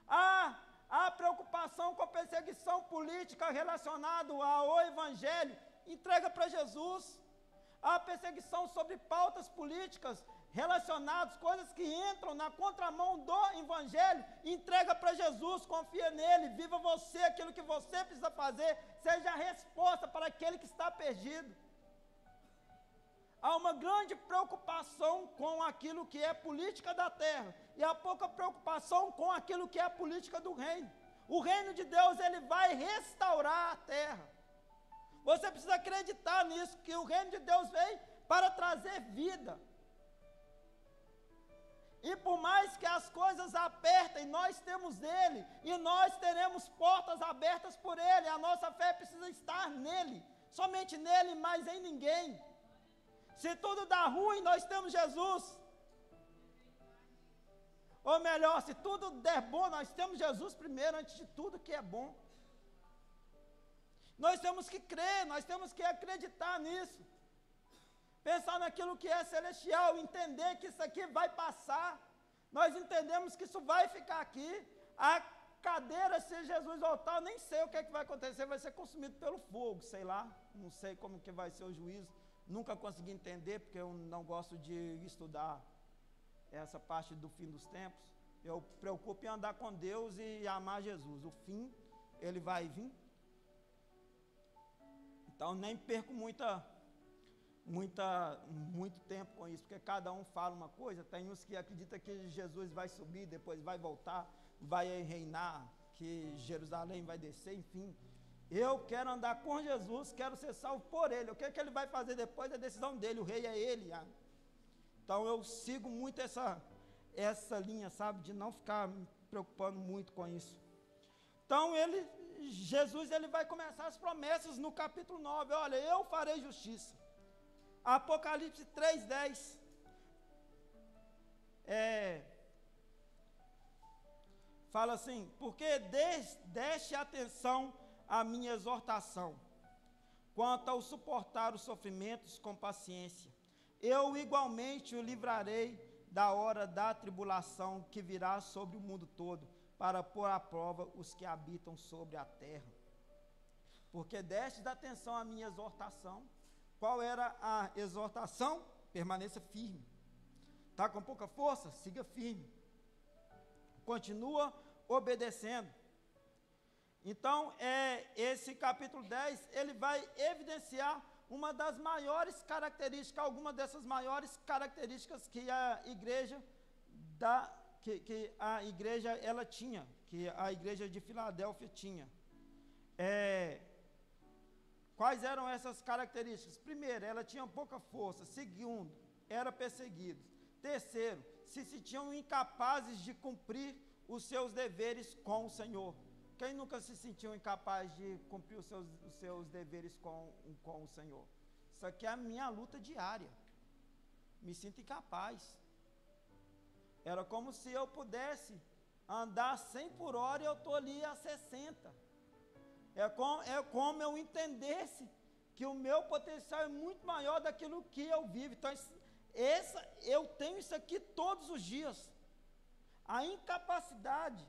A preocupação com a perseguição política relacionada ao evangelho, entrega para Jesus. A perseguição sobre pautas políticas relacionadas, coisas que entram na contramão do evangelho, entrega para Jesus, confia nele, viva você aquilo que você precisa fazer, seja a resposta para aquele que está perdido. Há uma grande preocupação com aquilo que é política da terra e há pouca preocupação com aquilo que é a política do reino. O reino de Deus, ele vai restaurar a terra. Você precisa acreditar nisso, que o reino de Deus veio para trazer vida. E por mais que as coisas apertem, nós temos Ele, e nós teremos portas abertas por Ele. A nossa fé precisa estar nele, somente nele, mas em ninguém. Se tudo dá ruim, nós temos Jesus. Ou melhor, se tudo der bom, nós temos Jesus primeiro, antes de tudo que é bom. Nós temos que crer, nós temos que acreditar nisso. Pensar naquilo que é celestial, entender que isso aqui vai passar. Nós entendemos que isso vai ficar aqui. A cadeira, se Jesus voltar, eu nem sei o que é que vai acontecer, vai ser consumido pelo fogo, sei lá. Não sei como que vai ser o juízo. Nunca consegui entender, porque eu não gosto de estudar essa parte do fim dos tempos. Eu preocupo em andar com Deus e amar Jesus. O fim, ele vai vir. Então, nem perco muito tempo com isso, porque cada um fala uma coisa. Tem uns que acreditam que Jesus vai subir, depois vai voltar, vai reinar, que Jerusalém vai descer, enfim. Eu quero andar com Jesus, quero ser salvo por Ele. O que ele vai fazer depois é a decisão dele, o rei é Ele. Então, eu sigo muito essa linha, sabe, de não ficar me preocupando muito com isso. Então, Jesus vai começar as promessas no capítulo 9. Olha, eu farei justiça. Apocalipse 3:10. Fala assim, porque deste atenção à minha exortação, quanto ao suportar os sofrimentos com paciência, eu igualmente o livrarei da hora da tribulação que virá sobre o mundo todo, para pôr à prova os que habitam sobre a terra. Porque destes atenção à minha exortação. Qual era a exortação? Permaneça firme. Está com pouca força? Siga firme. Continua obedecendo. Então, esse capítulo 10, ele vai evidenciar uma das maiores características, alguma dessas maiores características que a igreja ela tinha, que a igreja de Filadélfia tinha. Quais eram essas características? Primeiro, ela tinha pouca força. Segundo, era perseguida. Terceiro, se sentiam incapazes de cumprir os seus deveres com o Senhor. Quem nunca se sentiu incapaz de cumprir os seus deveres com o Senhor? Isso aqui é a minha luta diária. Me sinto incapaz. Era como se eu pudesse andar 100 por hora e eu estou ali a 60. É como eu entendesse que o meu potencial é muito maior daquilo que eu vivo. Então, eu tenho isso aqui todos os dias. A incapacidade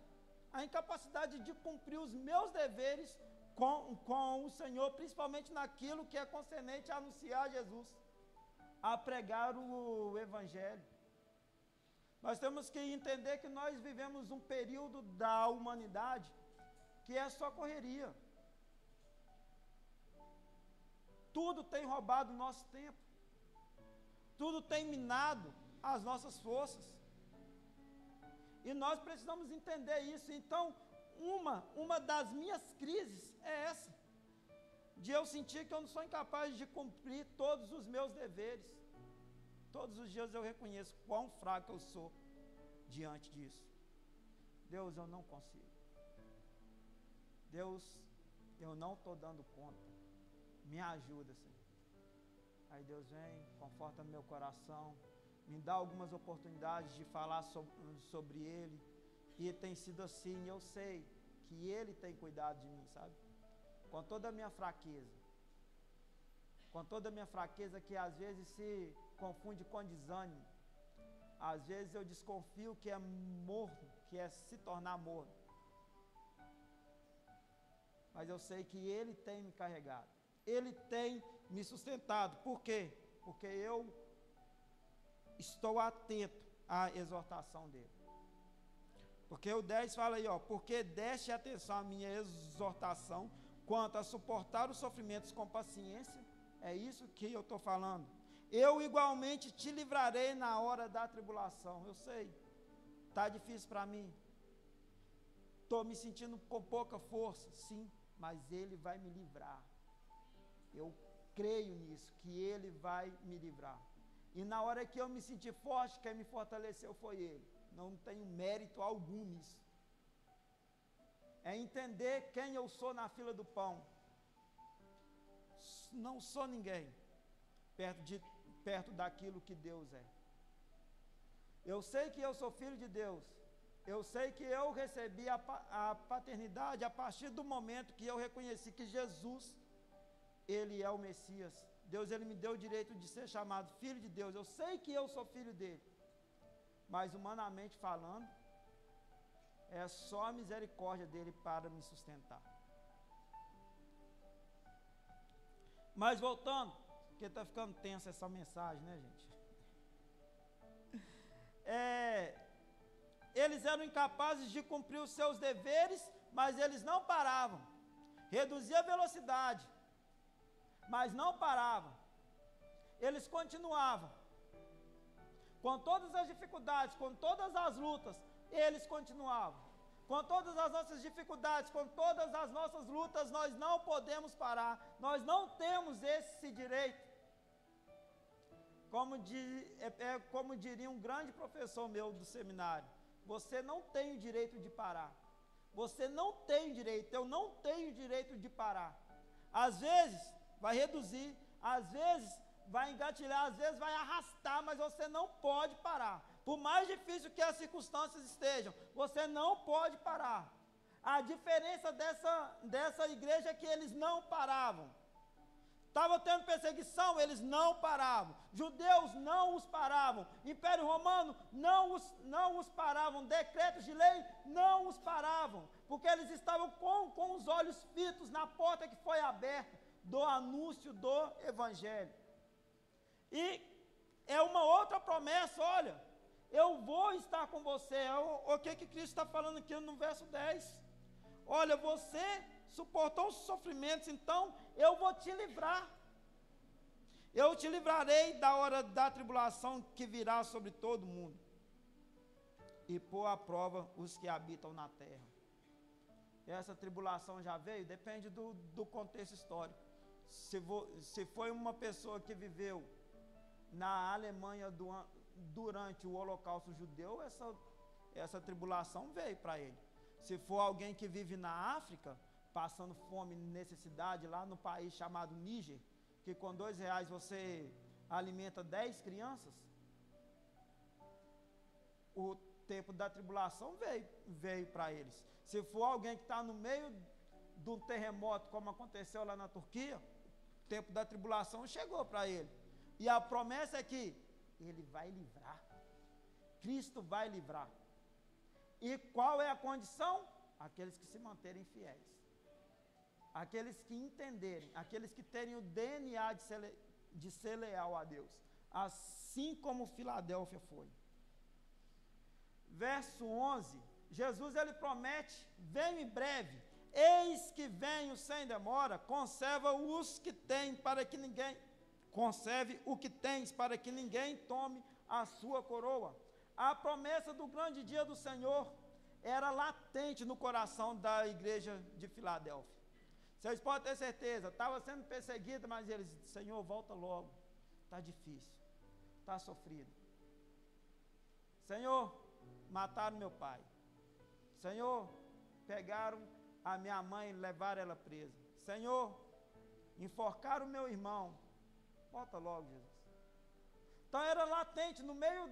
de cumprir os meus deveres com o Senhor, principalmente naquilo que é concernente a anunciar Jesus, a pregar o Evangelho. Nós temos que entender que nós vivemos um período da humanidade que é só correria. Tudo tem roubado o nosso tempo. Tudo tem minado as nossas forças. E nós precisamos entender isso. Então, uma das minhas crises é essa. De eu sentir que eu não sou incapaz de cumprir todos os meus deveres. Todos os dias eu reconheço quão fraco eu sou diante disso. Deus, eu não consigo. Deus, eu não estou dando conta. Me ajuda, Senhor. Aí Deus vem, conforta meu coração, me dá algumas oportunidades de falar sobre Ele. E tem sido assim, eu sei que Ele tem cuidado de mim, sabe? Com toda a minha fraqueza. Com toda a minha fraqueza que às vezes se confunde com desânimo. Às vezes eu desconfio que é morno, que é se tornar morno. Mas eu sei que Ele tem me carregado. Ele tem me sustentado. Por quê? Porque eu estou atento à exortação dele. Porque o 10 fala aí, porque deste atenção à minha exortação, quanto a suportar os sofrimentos com paciência, é isso que eu estou falando. Eu igualmente te livrarei na hora da tribulação. Eu sei, está difícil para mim. Estou me sentindo com pouca força, sim, mas Ele vai me livrar. Eu creio nisso, que Ele vai me livrar. E na hora que eu me senti forte, quem me fortaleceu foi Ele. Não tenho mérito algum nisso. É entender quem eu sou na fila do pão. Não sou ninguém perto daquilo que Deus é. Eu sei que eu sou filho de Deus. Eu sei que eu recebi a paternidade a partir do momento que eu reconheci que Jesus, Ele é o Messias. Deus, Ele me deu o direito de ser chamado filho de Deus. Eu sei que eu sou filho dEle. Mas humanamente falando, é só a misericórdia dEle para me sustentar. Mas voltando, porque está ficando tensa essa mensagem, né, gente? Eles eram incapazes de cumprir os seus deveres, mas eles não paravam. Reduzia a velocidade, mas não paravam. Eles continuavam. Com todas as dificuldades, com todas as lutas, eles continuavam. Com todas as nossas dificuldades, com todas as nossas lutas, nós não podemos parar. Nós não temos esse direito. Como diria um grande professor meu do seminário, você não tem o direito de parar. Você não tem direito, eu não tenho direito de parar. Às vezes vai reduzir, às vezes vai engatilhar, às vezes vai arrastar, mas você não pode parar. Por mais difícil que as circunstâncias estejam, você não pode parar. A diferença dessa igreja é que eles não paravam. Estava tendo perseguição, eles não paravam. Judeus não os paravam. Império Romano não os paravam. Decretos de lei não os paravam. Porque eles estavam com os olhos fitos na porta que foi aberta do anúncio do Evangelho. E é uma outra promessa, olha, eu vou estar com você. O que Cristo está falando aqui no verso 10? Olha, você suportou os sofrimentos, então eu vou te livrar. Eu te livrarei da hora da tribulação que virá sobre todo mundo, e pôr à prova os que habitam na terra. Essa tribulação já veio? Depende do contexto histórico. Se foi uma pessoa que viveu na Alemanha durante o Holocausto Judeu, essa tribulação veio para ele. Se for alguém que vive na África, passando fome e necessidade lá no país chamado Níger, que com R$2 você alimenta 10 crianças, o tempo da tribulação veio para eles. Se for alguém que está no meio de um terremoto, como aconteceu lá na Turquia, o tempo da tribulação chegou para ele. E a promessa é que Ele vai livrar. Cristo vai livrar. E qual é a condição? Aqueles que se manterem fiéis. Aqueles que entenderem, aqueles que terem o DNA de ser leal a Deus. Assim como Filadélfia foi. verso 11, Jesus ele promete: venho em breve, eis que venho sem demora, conserva os que têm para que ninguém, conserve o que tens para que ninguém tome a sua coroa. A promessa do grande dia do Senhor era latente no coração da igreja de Filadélfia. Vocês podem ter certeza, estava sendo perseguida, mas eles disseram: Senhor, volta logo, está difícil, está sofrido. Senhor, mataram meu pai. Senhor, pegaram a minha mãe e levaram ela presa. Senhor, enforcaram o meu irmão. Volta logo, Jesus. Então era latente, no meio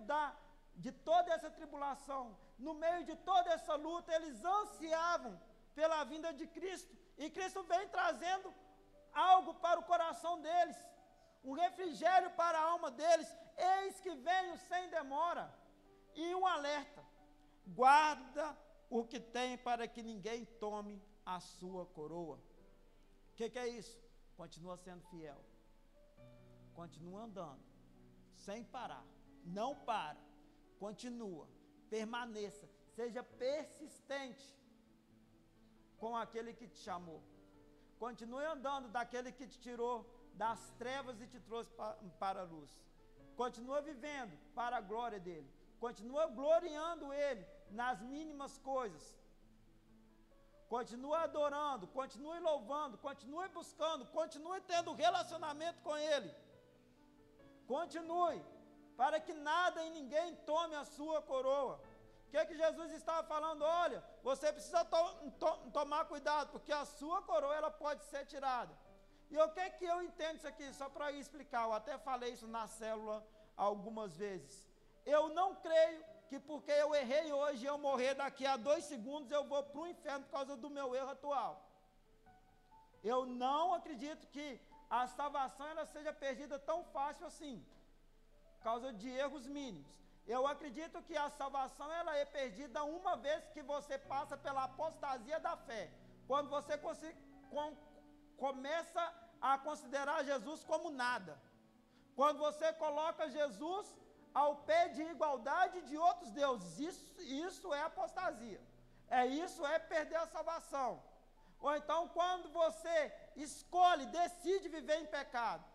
de toda essa tribulação, no meio de toda essa luta, eles ansiavam pela vinda de Cristo. E Cristo vem trazendo algo para o coração deles, um refrigério para a alma deles. Eis que venho sem demora. E um alerta: guarda o que tem para que ninguém tome a sua coroa. O que é isso? Continua sendo fiel. Continua andando, sem parar. Não para. Continua. Permaneça. Seja persistente com aquele que te chamou. Continue andando daquele que te tirou das trevas e te trouxe para a luz. Continua vivendo para a glória dele. Continua gloriando ele nas mínimas coisas. Continue adorando, continue louvando, continue buscando, continue tendo relacionamento com ele. Continue, para que nada e ninguém tome a sua coroa. O que Jesus estava falando? Olha, você precisa tomar cuidado, porque a sua coroa ela pode ser tirada. E o que eu entendo isso aqui? Só para explicar, eu até falei isso na célula algumas vezes. Eu não creio que porque eu errei hoje e eu morrer daqui a 2 segundos, eu vou para o inferno por causa do meu erro atual. Eu não acredito que a salvação ela seja perdida tão fácil assim, por causa de erros mínimos. Eu acredito que a salvação ela é perdida uma vez que você passa pela apostasia da fé. Quando você começa a considerar Jesus como nada. Quando você coloca Jesus ao pé de igualdade de outros deuses. Isso é apostasia. Isso é perder a salvação. Ou então quando você escolhe, decide viver em pecado.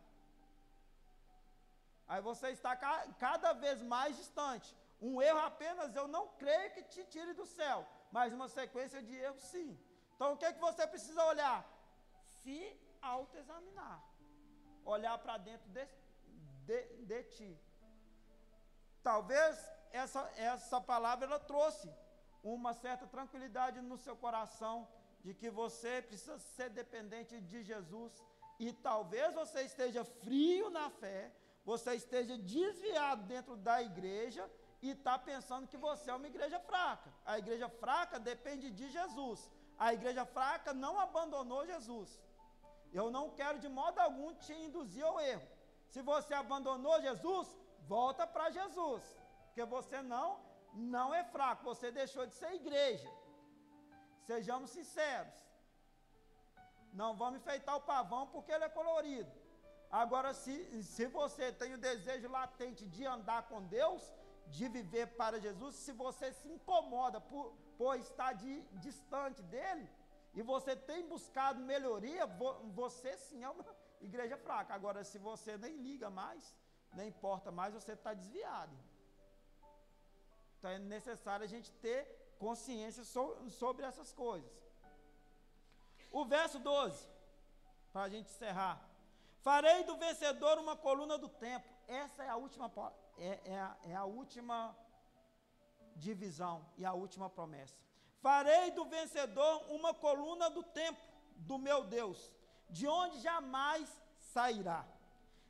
Aí você está cada vez mais distante. Um erro apenas, eu não creio que te tire do céu, mas uma sequência de erros, sim. Então o que você precisa olhar? Se autoexaminar. Olhar para dentro de ti. Talvez essa palavra ela trouxe uma certa tranquilidade no seu coração, de que você precisa ser dependente de Jesus, e talvez você esteja frio na fé, você esteja desviado dentro da igreja e está pensando que você é uma igreja fraca. A igreja fraca depende de Jesus. A igreja fraca não abandonou Jesus. Eu não quero de modo algum te induzir ao erro. Se você abandonou Jesus, volta para Jesus, porque você não é fraco, você deixou de ser igreja. Sejamos sinceros. Não vamos enfeitar o pavão porque ele é colorido. Agora, se você tem o desejo latente de andar com Deus, de viver para Jesus, se você se incomoda por estar distante dele, e você tem buscado melhoria, você sim é uma igreja fraca. Agora, se você nem liga mais, nem importa mais, você está desviado. Então é necessário a gente ter consciência sobre essas coisas. O verso 12, para a gente encerrar. Farei do vencedor uma coluna do templo. Essa é a última, a última divisão e a última promessa. Farei do vencedor uma coluna do templo do meu Deus, de onde jamais sairá.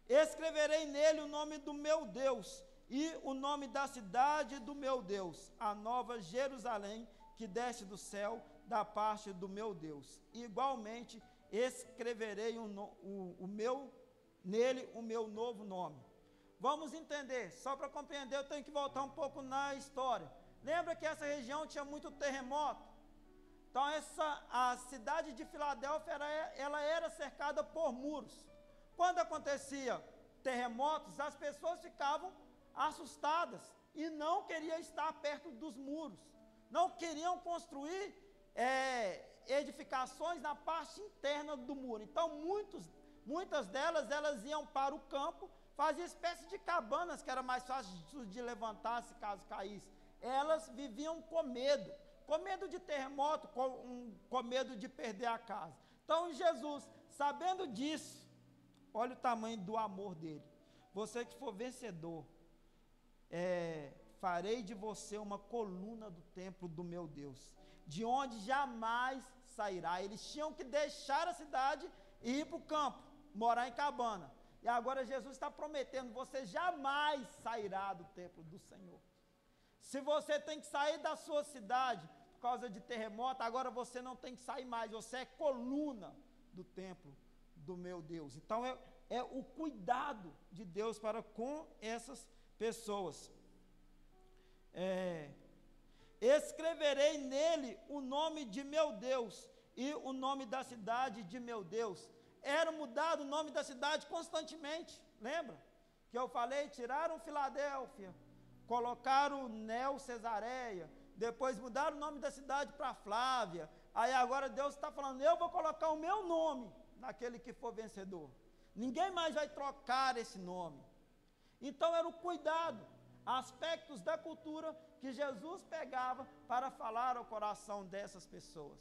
Escreverei nele o nome do meu Deus e o nome da cidade do meu Deus, a nova Jerusalém, que desce do céu da parte do meu Deus. Igualmente, escreverei nele o meu novo nome. Vamos entender, só para compreender, eu tenho que voltar um pouco na história. Lembra que essa região tinha muito terremoto? Então, a cidade de Filadélfia, ela era cercada por muros. Quando acontecia terremotos, as pessoas ficavam assustadas, e não queriam estar perto dos muros, não queriam construir edificações na parte interna do muro. Então muitas delas, elas iam para o campo, faziam espécie de cabanas, que era mais fácil de levantar se caso caísse. Elas viviam com medo de terremoto, com medo de perder a casa. Então Jesus, sabendo disso, olha o tamanho do amor dele. Você que for vencedor, farei de você uma coluna do templo do meu Deus, de onde jamais sairá. Eles tinham que deixar a cidade e ir para o campo, morar em cabana. E agora Jesus está prometendo, você jamais sairá do templo do Senhor. Se você tem que sair da sua cidade por causa de terremoto, agora você não tem que sair mais, você é coluna do templo do meu Deus. Então é o cuidado de Deus para com essas pessoas. Escreverei nele o nome de meu Deus e o nome da cidade de meu Deus. Era mudado o nome da cidade constantemente, lembra? Que eu falei, tiraram Filadélfia, colocaram Neo Cesareia, depois mudaram o nome da cidade para Flávia, aí agora Deus está falando, eu vou colocar o meu nome naquele que for vencedor. Ninguém mais vai trocar esse nome. Então era o cuidado, aspectos da cultura que Jesus pegava para falar ao coração dessas pessoas.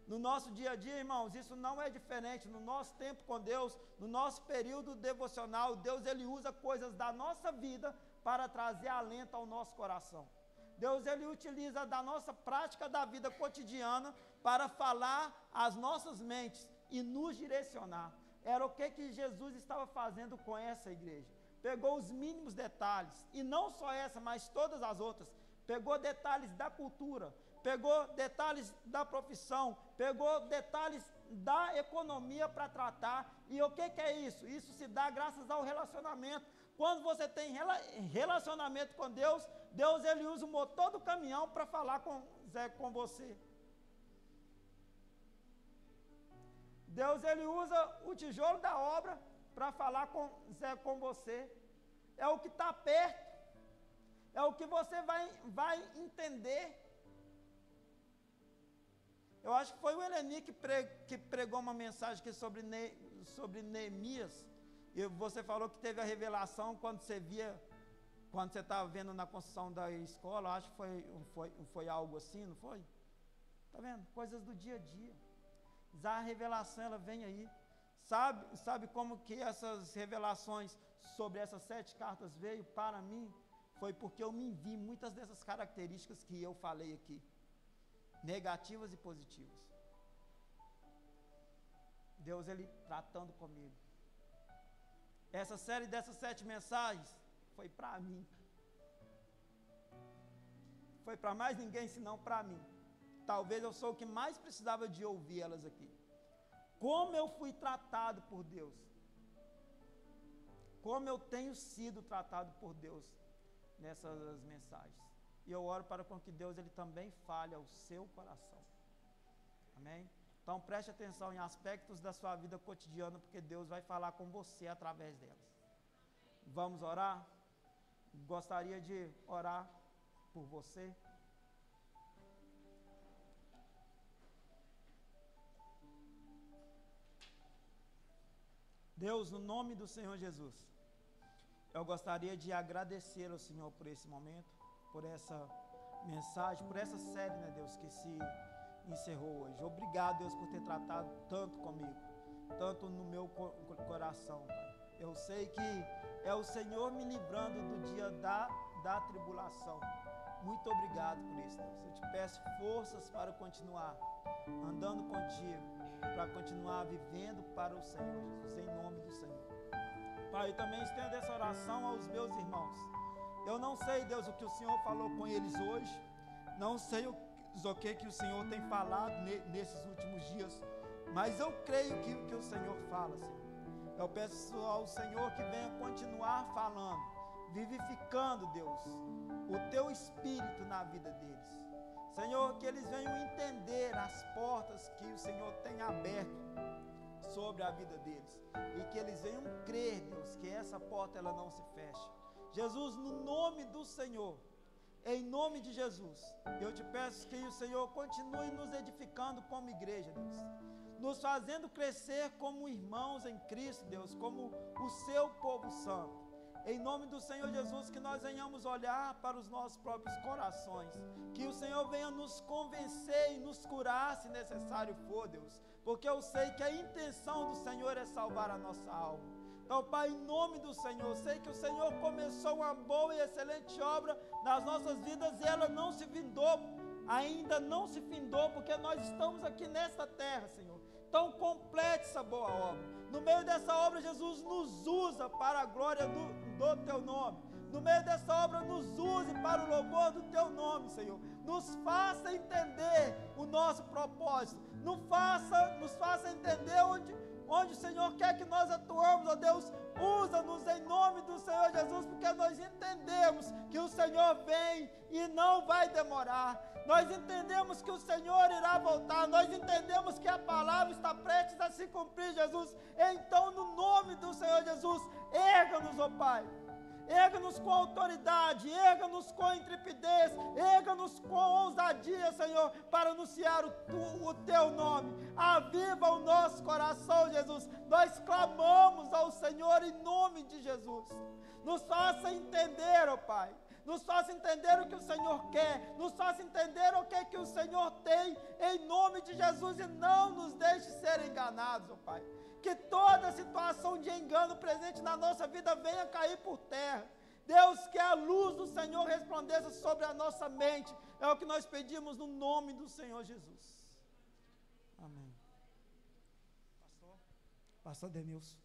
No nosso dia a dia, irmãos, isso não é diferente. No nosso tempo com Deus, no nosso período devocional, Deus ele usa coisas da nossa vida para trazer alento ao nosso coração. Deus ele utiliza da nossa prática da vida cotidiana para falar às nossas mentes e nos direcionar. Era o que Jesus estava fazendo com essa igreja. Pegou os mínimos detalhes, e não só essa, mas todas as outras. Pegou detalhes da cultura, pegou detalhes da profissão, pegou detalhes da economia para tratar. E o que é isso? Isso se dá graças ao relacionamento. Quando você tem relacionamento com Deus, Deus ele usa o motor do caminhão para falar com você. Deus ele usa o tijolo da obra para falar com você. É o que está perto, é o que você vai entender. Eu acho que foi o Eleni que pregou uma mensagem aqui sobre Neemias, e você falou que teve a revelação quando você estava vendo na construção da escola. Acho que foi algo assim, não foi? Está vendo? Coisas do dia a dia. A revelação ela vem aí. Sabe como que essas revelações sobre essas 7 cartas veio para mim? Foi porque eu me vi muitas dessas características que eu falei aqui, negativas e positivas. Deus ele tratando comigo. Essa série dessas 7 mensagens foi para mim. Foi para mais ninguém senão para mim. Talvez eu sou o que mais precisava de ouvir elas aqui. Como eu fui tratado por Deus. Como eu tenho sido tratado por Deus nessas mensagens. E eu oro para com que Deus ele também fale ao seu coração. Amém? Então preste atenção em aspectos da sua vida cotidiana, porque Deus vai falar com você através delas. Vamos orar? Gostaria de orar por você. Deus, no nome do Senhor Jesus, eu gostaria de agradecer ao Senhor por esse momento, por essa mensagem, por essa série, né, Deus, que se encerrou hoje. Obrigado, Deus, por ter tratado tanto comigo, tanto no meu coração, Pai. Eu sei que é o Senhor me livrando do dia da tribulação. Muito obrigado por isso, Deus. Eu te peço forças para continuar andando contigo, para continuar vivendo para o Senhor, Jesus, em nome do Senhor. Pai, eu também estendo essa oração aos meus irmãos. Eu não sei, Deus, o que o Senhor falou com eles hoje, não sei o que o Senhor tem falado nesses últimos dias, mas eu creio que o Senhor fala, Senhor. Eu peço ao Senhor que venha continuar falando, vivificando, Deus, o teu Espírito na vida deles. Senhor, que eles venham entender as portas que o Senhor tem aberto sobre a vida deles, e que eles venham crer, Deus, que essa porta ela não se fecha. Jesus, no nome do Senhor, em nome de Jesus, eu te peço que o Senhor continue nos edificando como igreja, Deus, nos fazendo crescer como irmãos em Cristo, Deus, como o seu povo santo. Em nome do Senhor Jesus, que nós venhamos olhar para os nossos próprios corações, que o Senhor venha nos convencer e nos curar, se necessário for, Deus, porque eu sei que a intenção do Senhor é salvar a nossa alma. Então, Pai, em nome do Senhor, sei que o Senhor começou uma boa e excelente obra nas nossas vidas e ela não se findou, ainda não se findou, porque nós estamos aqui nesta terra, Senhor. Então, complete essa boa obra. No meio dessa obra, Jesus nos usa para a glória do Teu nome. No meio dessa obra, nos use para o louvor do Teu nome, Senhor. Nos faça entender o nosso propósito. Nos faça entender onde o Senhor quer que nós atuamos, ó Deus. Usa-nos em nome do Senhor Jesus, porque nós entendemos que o Senhor vem e não vai demorar. Nós entendemos que o Senhor irá voltar. Nós entendemos que a palavra está prestes a se cumprir, Jesus. Então, no nome do Senhor Jesus, erga-nos, ó Pai. Erga-nos com autoridade, erga-nos com intrepidez, erga-nos com ousadia, Senhor, para anunciar o Teu nome. Aviva o nosso coração, Jesus. Nós clamamos ao Senhor em nome de Jesus. Nos faça entender, ó Pai. Nos faça entender o que o Senhor quer. Nos faça entender o que o Senhor tem em nome de Jesus e não nos deixe ser enganados, ó Pai. Que toda situação de engano presente na nossa vida venha cair por terra. Deus, que a luz do Senhor resplandeça sobre a nossa mente. É o que nós pedimos no nome do Senhor Jesus. Amém. Pastor Denilson.